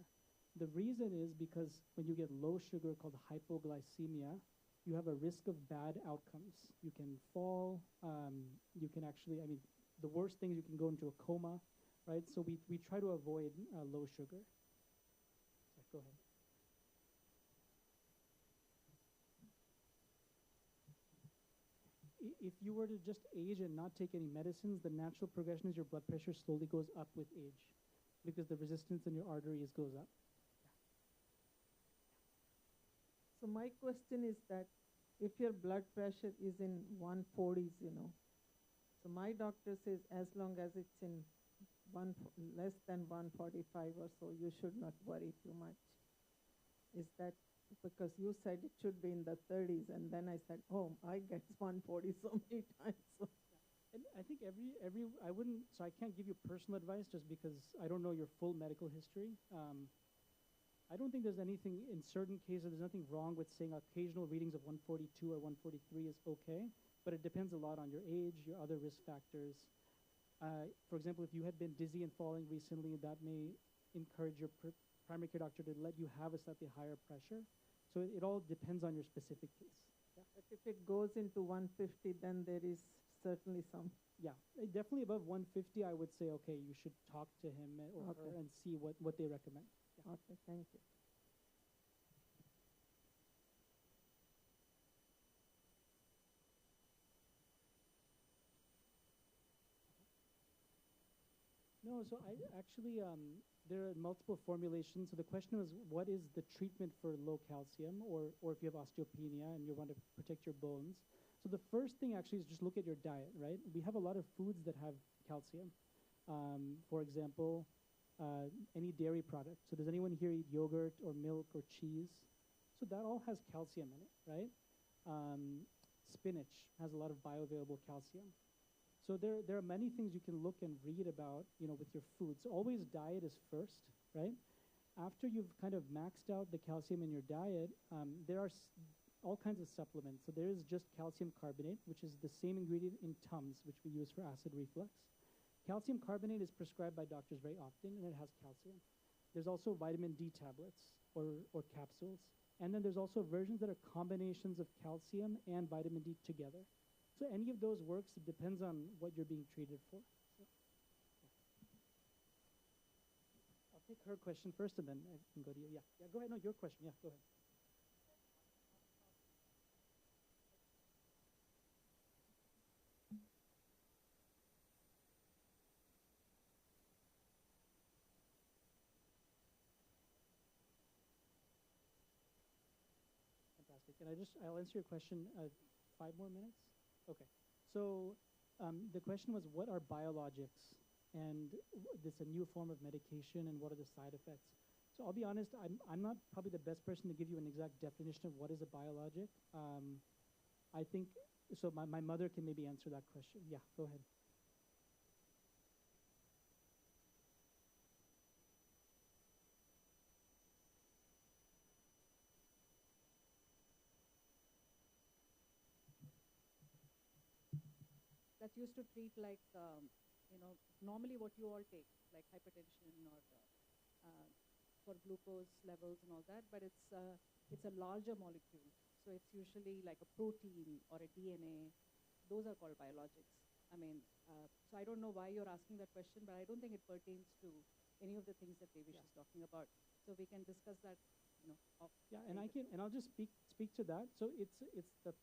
The reason is because when you get low sugar called hypoglycemia, you have a risk of bad outcomes. You can fall, you can actually, I mean, the worst thing is you can go into a coma, right? So we try to avoid low sugar. Go ahead. If you were to just age and not take any medicines, the natural progression is your blood pressure slowly goes up with age because the resistance in your arteries goes up. So my question is that if your blood pressure is in 140s, so my doctor says as long as it's in less than 145 or so, you should not worry too much. Is that because you said it should be in the 30s, and then I said, oh, I get 140 so many times. So. And I think I wouldn't, so I can't give you personal advice just because I don't know your full medical history. I don't think there's anything, in certain cases, there's nothing wrong with saying occasional readings of 142 or 143 is okay, but it depends a lot on your age, your other risk factors. For example, if you had been dizzy and falling recently, that may encourage your primary care doctor to let you have a slightly higher pressure. So it all depends on your specific case. Yeah. But if it goes into 150, then there is certainly some. Yeah, definitely above 150, I would say, okay, you should talk to him or her and see what they recommend. Yeah. Okay, thank you. No, so I actually, there are multiple formulations. So the question was, what is the treatment for low calcium or if you have osteopenia and you want to protect your bones? So the first thing actually is just look at your diet, right? We have a lot of foods that have calcium. For example, any dairy product. So does anyone here eat yogurt or milk or cheese? So that all has calcium in it, right? Spinach has a lot of bioavailable calcium. So there are many things you can look and read about, with your food. So always diet is first, right? After you've kind of maxed out the calcium in your diet, there are all kinds of supplements. So there is just calcium carbonate, which is the same ingredient in Tums, which we use for acid reflux. Calcium carbonate is prescribed by doctors very often, and it has calcium. There's also vitamin D tablets or capsules. And then there's also versions that are combinations of calcium and vitamin D together. So any of those works, it depends on what you're being treated for. So, yeah. I'll take her question first, and then I can go to you. Yeah, go ahead. No, your question. Yeah, go ahead. Fantastic. And I'll answer your question 5 more minutes? Okay. So the question was, what are biologics? And this a new form of medication, and what are the side effects? So I'll be honest, I'm not probably the best person to give you an exact definition of what is a biologic. I think, so my mother can maybe answer that question. Yeah, go ahead. That used to treat like, normally what you all take, like hypertension or for glucose levels and all that, but it's a larger molecule. So it's usually like a protein or a DNA. Those are called biologics. I mean, so I don't know why you're asking that question, but I don't think it pertains to any of the things that Devish is talking about. So we can discuss that, off. Yeah, and I'll just speak to that. So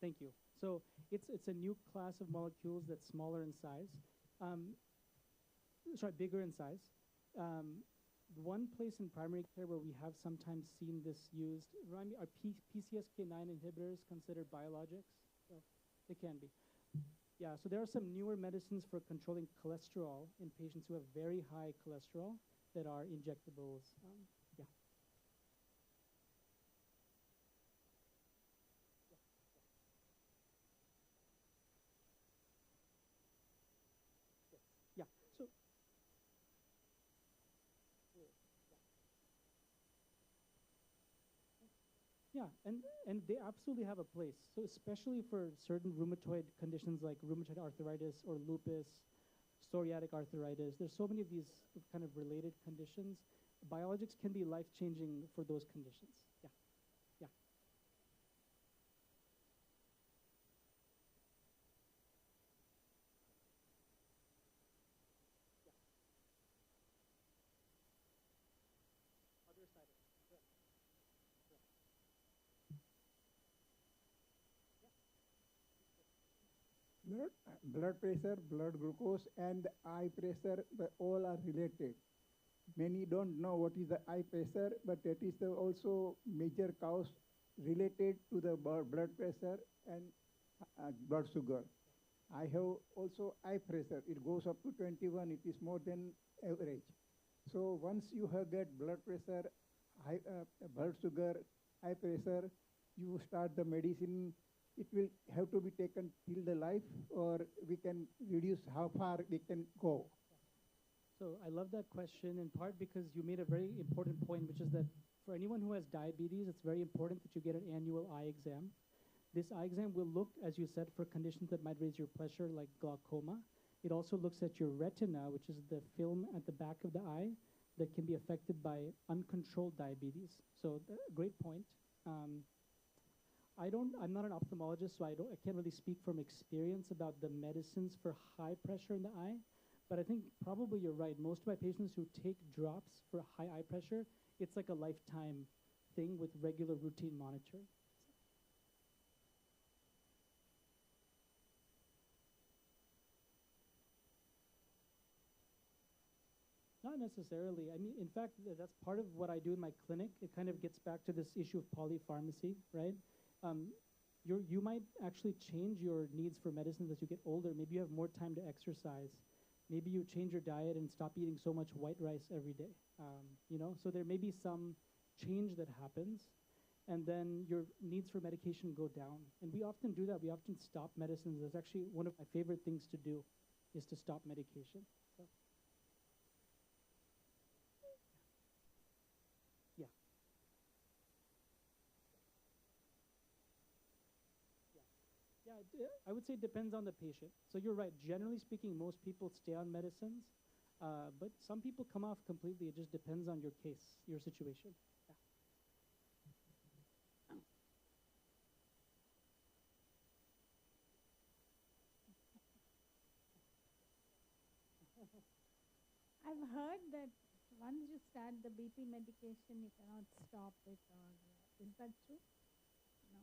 thank you. So it's a new class of molecules that's smaller in size. Bigger in size. One place in primary care where we have sometimes seen this used, remind me, are PCSK9 inhibitors considered biologics? So they can be. Yeah, so there are some newer medicines for controlling cholesterol in patients who have very high cholesterol that are injectables. Yeah. Yeah, and they absolutely have a place. So especially for certain rheumatoid conditions like rheumatoid arthritis or lupus, psoriatic arthritis, there's so many of these kind of related conditions. Biologics can be life-changing for those conditions. Yeah, yeah. Other side of it, correct. Blood pressure, blood glucose, and eye pressure, all are related. Many don't know what is the eye pressure, but it is the also major cause related to the blood pressure and blood sugar. I have also eye pressure. It goes up to 21. It is more than average. So once you have get blood pressure, blood sugar, eye pressure, you start the medicine. It will have to be taken till the life, or we can reduce how far we can go. So I love that question in part because you made a very important point, which is that for anyone who has diabetes, it's very important that you get an annual eye exam. This eye exam will look, as you said, for conditions that might raise your pressure, like glaucoma. It also looks at your retina, which is the film at the back of the eye that can be affected by uncontrolled diabetes. So great point. I'm not an ophthalmologist, so I can't really speak from experience about the medicines for high pressure in the eye. But I think probably you're right. Most of my patients who take drops for high eye pressure, it's like a lifetime thing with regular routine monitoring. Not necessarily. I mean, in fact, that's part of what I do in my clinic. It kind of gets back to this issue of polypharmacy, right? You might actually change your needs for medicines as you get older. Maybe you have more time to exercise. Maybe you change your diet and stop eating so much white rice every day. So there may be some change that happens, and then your needs for medication go down. And we often do that. We often stop medicines. That's actually one of my favorite things to do, is to stop medication. So. Yeah. Yeah, I would say it depends on the patient. So you're right. Generally speaking, most people stay on medicines, but some people come off completely. It just depends on your case, your situation. I've heard that once you start the BP medication, you cannot stop it. Or is that true? No.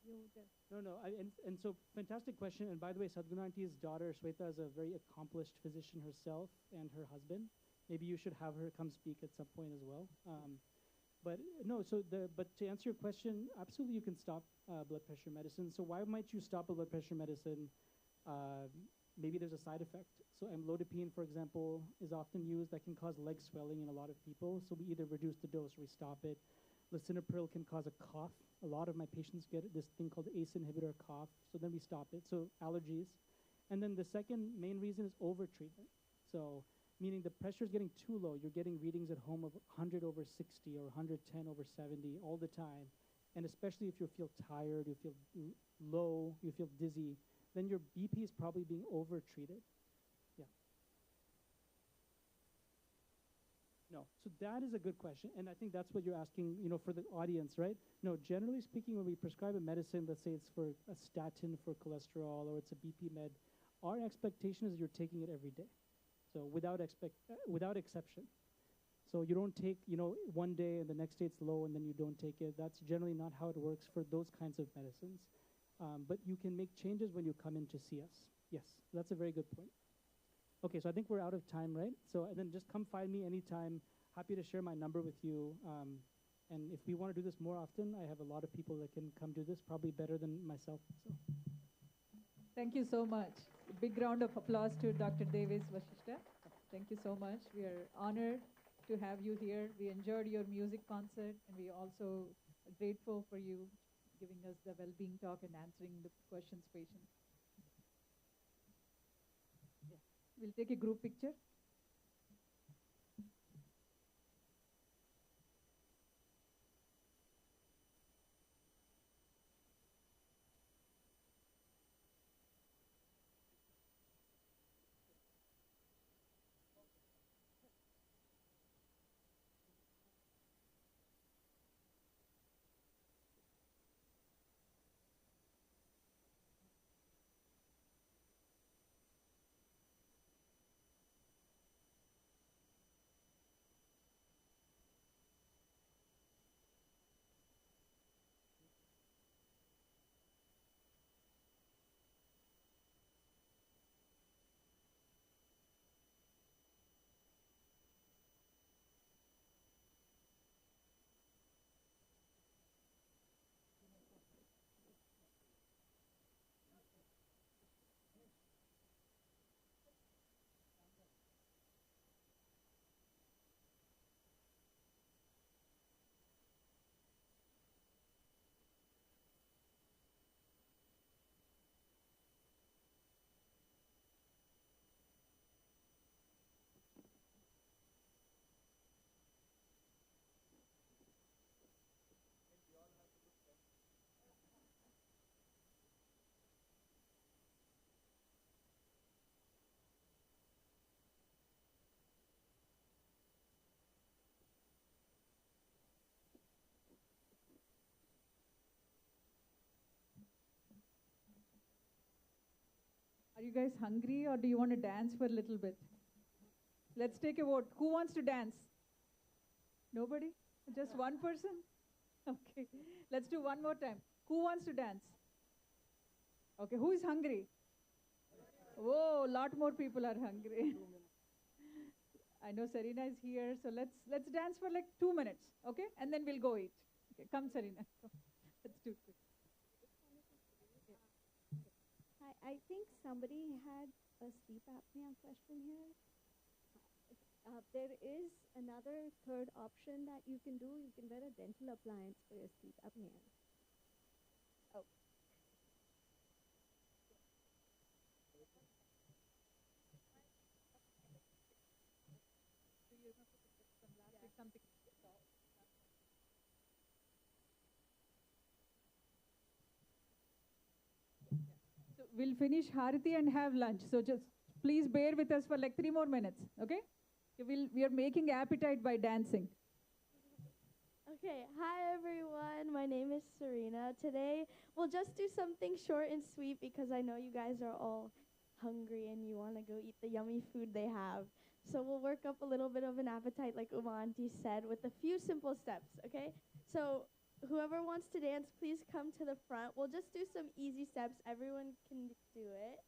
You just No. And so fantastic question. And by the way, Sadhguru Aunty's daughter, Shweta, is a very accomplished physician herself, and her husband. Maybe you should have her come speak at some point as well. But to answer your question, absolutely you can stop blood pressure medicine. So why might you stop a blood pressure medicine? Maybe there's a side effect. So amlodipine, for example, is often used. That can cause leg swelling in a lot of people. So we either reduce the dose or we stop it. Lisinopril can cause a cough. A lot of my patients get this thing called ACE inhibitor cough. So then we stop it. So allergies. And then the second main reason is overtreatment. So meaning the pressure is getting too low. You're getting readings at home of 100 over 60 or 110 over 70 all the time. And especially if you feel tired, you feel low, you feel dizzy, then your BP is probably being overtreated. Yeah. No. So that is a good question. And I think that's what you're asking, for the audience, right? No, generally speaking, when we prescribe a medicine, let's say it's for a statin for cholesterol or it's a BP med, our expectation is you're taking it every day. So without exception. So you don't take, one day and the next day it's low and then you don't take it. That's generally not how it works for those kinds of medicines. But you can make changes when you come in to see us. Yes, that's a very good point. Okay, so I think we're out of time, right? So then just come find me anytime. Happy to share my number with you. And if we want to do this more often, I have a lot of people that can come do this, probably better than myself. So. Thank you so much. A big round of applause to Dr. Deves Vashishta. Thank you so much. We are honored to have you here. We enjoyed your music concert, and we also are grateful for you giving us the well-being talk and answering the questions patients. Yeah. We'll take a group picture. Are you guys hungry or do you want to dance for a little bit? Let's take a vote. Who wants to dance? Nobody? Just one person? Okay. Let's do one more time. Who wants to dance? Okay. Who is hungry? Whoa, a lot more people are hungry. I know Serena is here, so let's dance for like 2 minutes, okay? And then we'll go eat. Okay, come Serena. Come. Let's do it. Hi, I think somebody had a sleep apnea question here. There is another third option that you can do. You can wear a dental appliance for your sleep apnea. Oh. So we'll finish Harathi and have lunch. So just please bear with us for like 3 more minutes, okay? We are making appetite by dancing. Okay, hi everyone. My name is Serena. Today we'll just do something short and sweet because I know you guys are all hungry and you want to go eat the yummy food they have. So we'll work up a little bit of an appetite like Uma Auntie said with a few simple steps, okay? So whoever wants to dance, please come to the front. We'll just do some easy steps. Everyone can do it.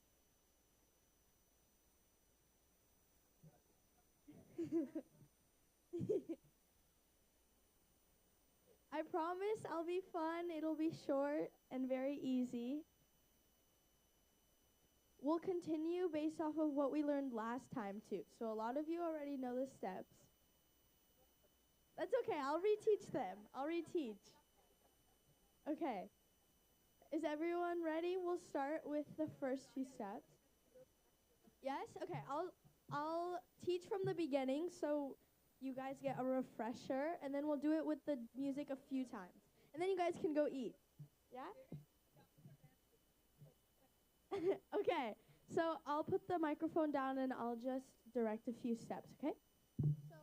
I promise I'll be fun. It'll be short and very easy. We'll continue based off of what we learned last time too. So a lot of you already know the steps. That's okay. I'll reteach them. I'll reteach. Okay. Is everyone ready? We'll start with the first few steps. Yes? Okay. I'll teach from the beginning so you guys get a refresher, and then we'll do it with the music a few times. And then you guys can go eat. Yeah? Okay. So I'll put the microphone down and I'll just direct a few steps, okay? So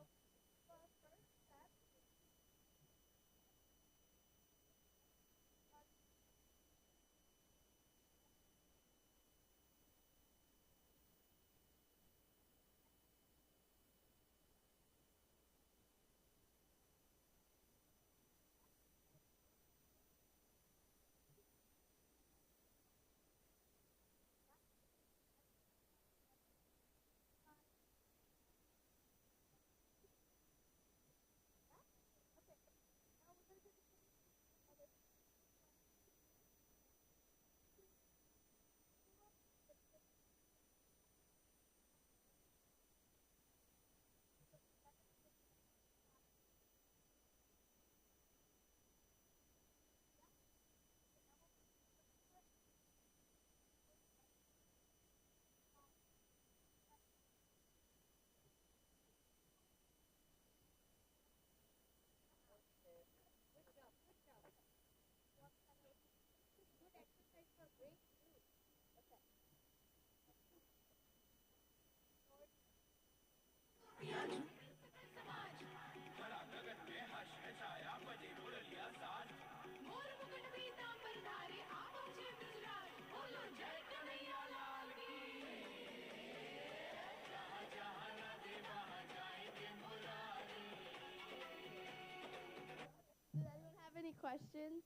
does anyone have any questions?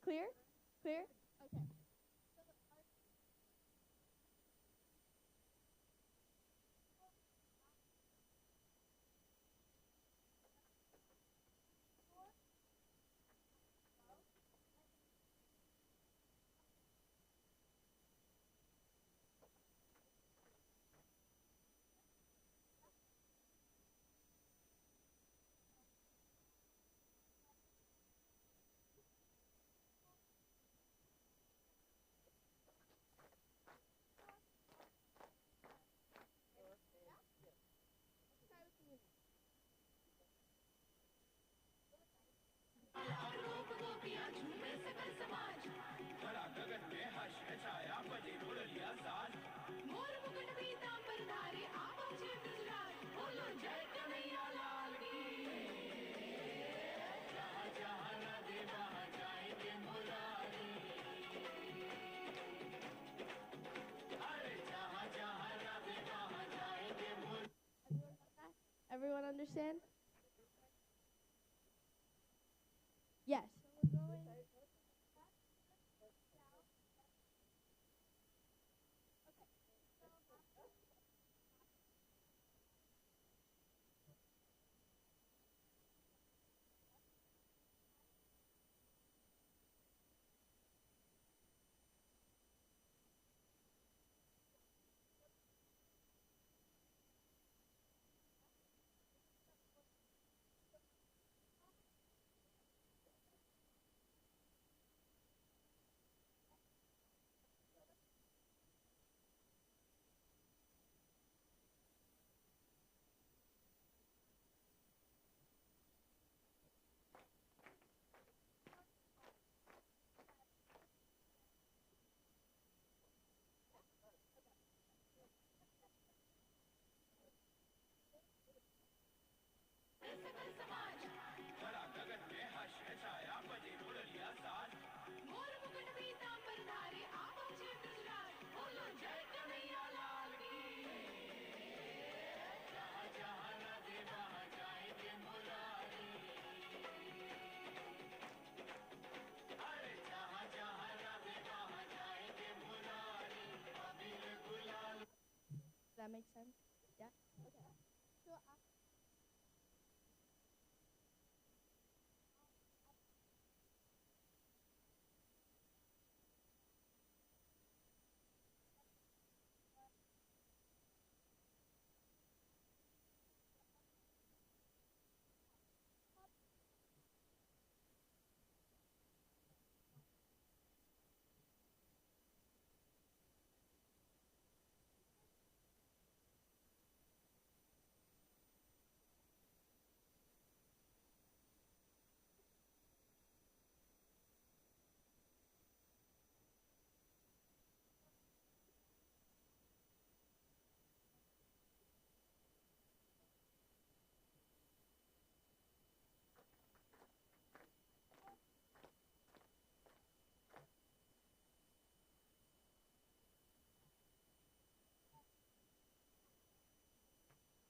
Clear? Clear? Okay. Everyone understand? Yes. So we're going. Does that make sense? Yeah? Okay. So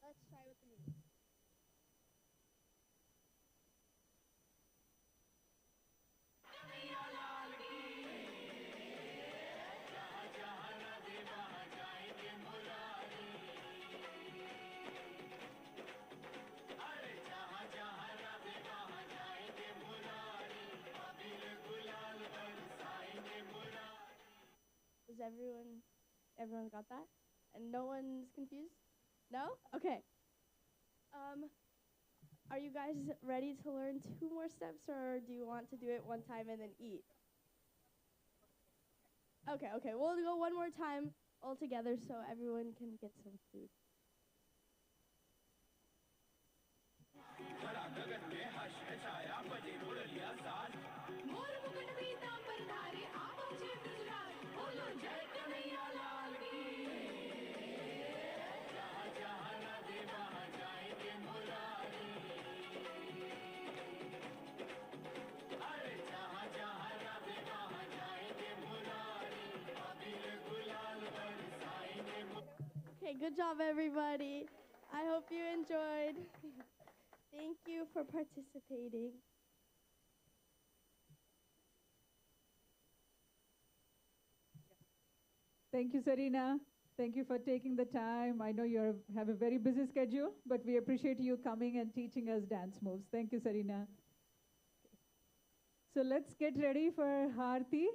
let's try with the music. Does everyone got that? And no one's confused? No? Okay. Are you guys ready to learn 2 more steps, or do you want to do it one time and then eat? Okay, we'll go one more time all together so everyone can get some food. Okay, good job, everybody. I hope you enjoyed. Thank you for participating. Thank you, Sarina. Thank you for taking the time. I know you have a very busy schedule, but we appreciate you coming and teaching us dance moves. Thank you, Sarina. So let's get ready for Harathi.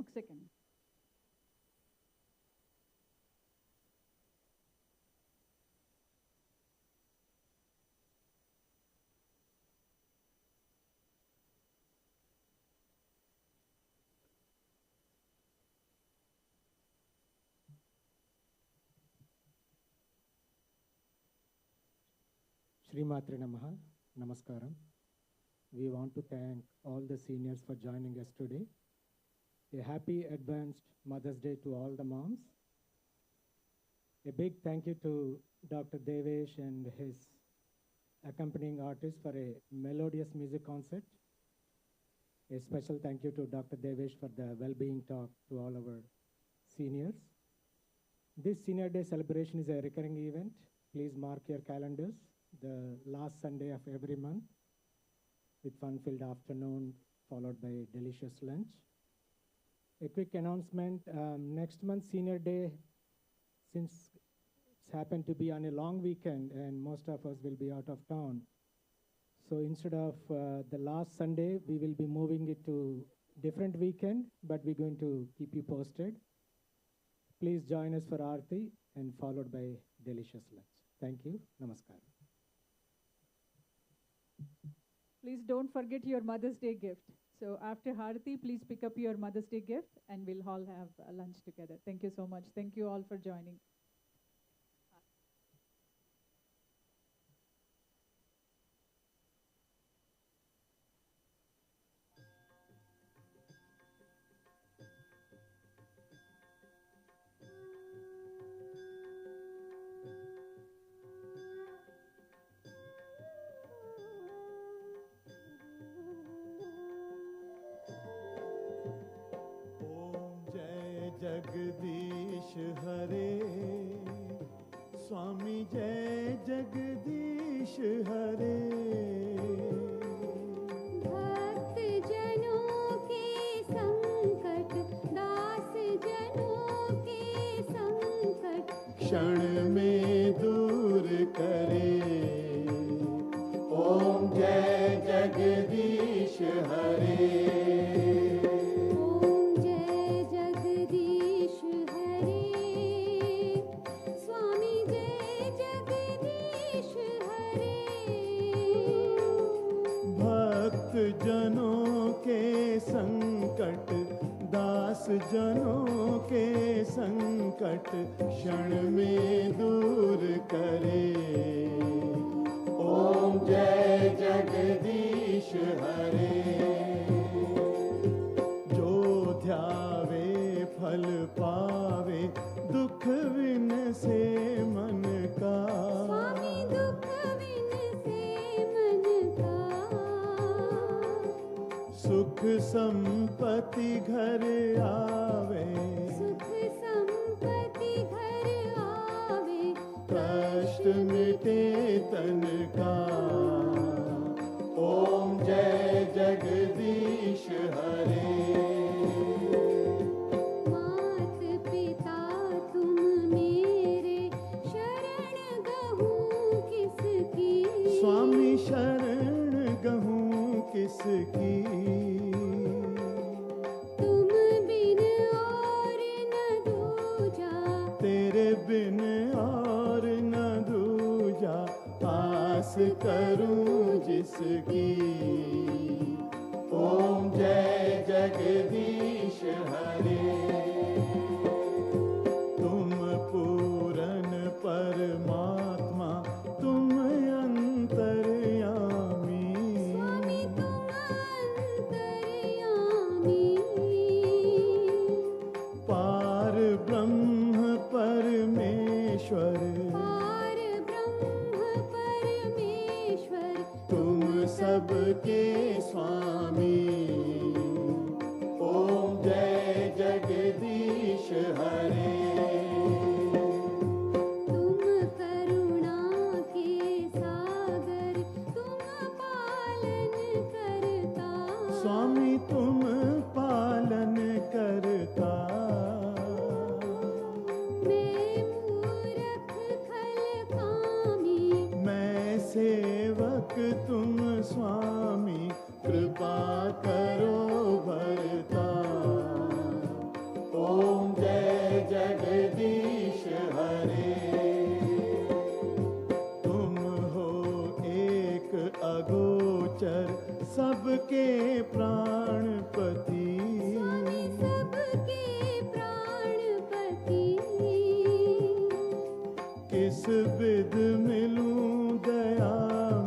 Oh, second. Srimatre Namaha, Namaskaram. We want to thank all the seniors for joining us today. A happy advanced Mother's Day to all the moms. A big thank you to Dr. Devesh and his accompanying artists for a melodious music concert. A special thank you to Dr. Devesh for the well-being talk to all our seniors. This Senior Day celebration is a recurring event Please mark your calendars, the last Sunday of every month, with fun-filled afternoon followed by delicious lunch. A quick announcement, next month Senior Day, since it's happened to be on a long weekend and most of us will be out of town, so instead of the last Sunday, we will be moving it to different weekend, but we're going to keep you posted. Please join us for Arati and followed by delicious lunch. Thank you. Namaskar. Please don't forget your Mother's Day gift. So after Harathi, please pick up your Mother's Day gift and we'll all have lunch together. Thank you so much. Thank you all for joining. Jagdish हरे स्वामी जय जगदीश हरे भक्त जनों के संकट दास जनों के संकट क्षण में दूर करे ओम जय जगदीश हरे जनों के संकट दास जनों के संकट क्षण में दूर करे ओम जय जगदीश हरे जो ध्यावे फल पावे दुख विन से मन का स्वामी दुख विन से मन का सुख संपत्ति घर आवे सुख संपत्ति घर आवे कष्ट मिटे तन का ओम जय जगदीश हरे मात पिता तुम मेरे शरण गहूँ किसकी स्वामी शरण गहूँ किसकी तुम बिन और न दूजा तेरे बिन और न दूजा आस करूं जिसकी ओम जय जगदीश हरे तुम पूरन परमात्मा तुम अंतर्यामी स्वामी तुम अंतर्यामी पार ब्रह्म परमेश्वर पार ब्रह्म परमेश्वर तुम सबके स्वामी ओम जय जगदीश हरे तुम करुणा के सागर तुम पालन करता स्वामी तुम पालन करता मैं मूरख खल कामी मैं सेवक तुम स्वामी कृपा करो भरता ओम जय जगदीश हरे तुम हो एक अगोचर सबके प्राणपति स्वामी सबके प्राणपति किस विध मिलूं दया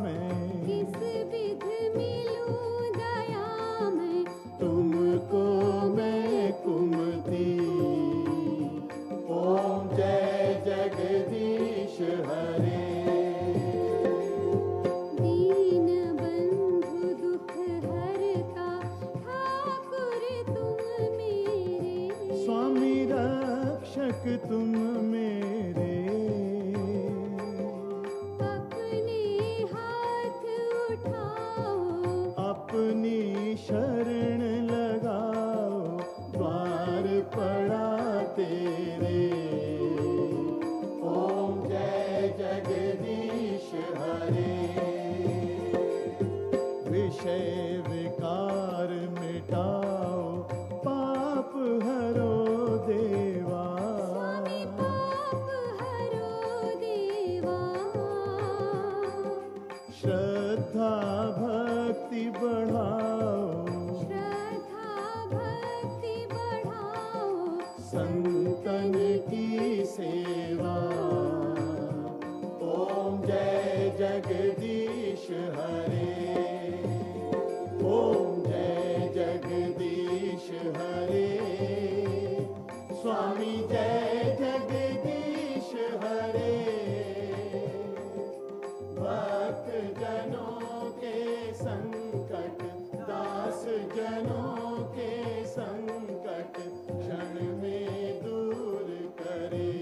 मैं किस विध मिलूं दया मैं तुमको मैं कुमति ओम जय जगदीश हरे दीन बंधु दुख हरता ठाकुर तुम मेरे स्वामी रक्षक तुम मेरे श्रद्धा भक्ति बढ़ाओ, श्रद्धा भक्ति बढ़ाओ, संतन की सेवा। ओम जय जगदीश हरे, ओम जय जगदीश हरे, स्वामी जय जगदीश हरे। भक्त जनों के संकट, दास जनों के संकट क्षण में दूर करे।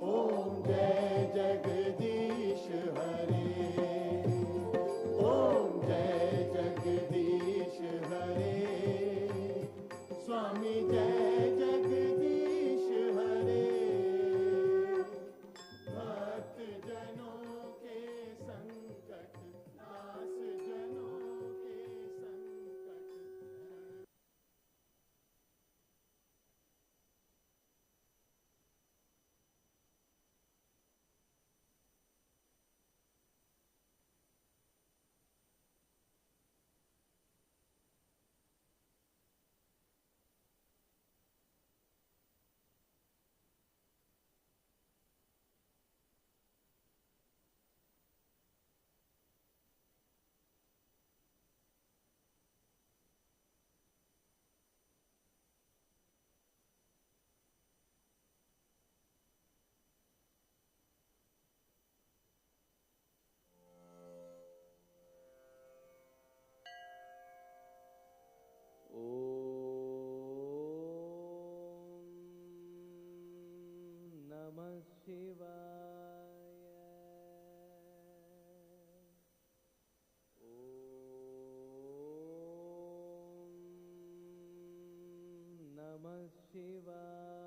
ओम जय जगदीश हरे, ओम जय जगदीश हरे, स्वामी जय जगदीश हरे। भक्त जनों के संकट, दास जनों के संकट। नमः शिवाय। ओम नमः शिवाय।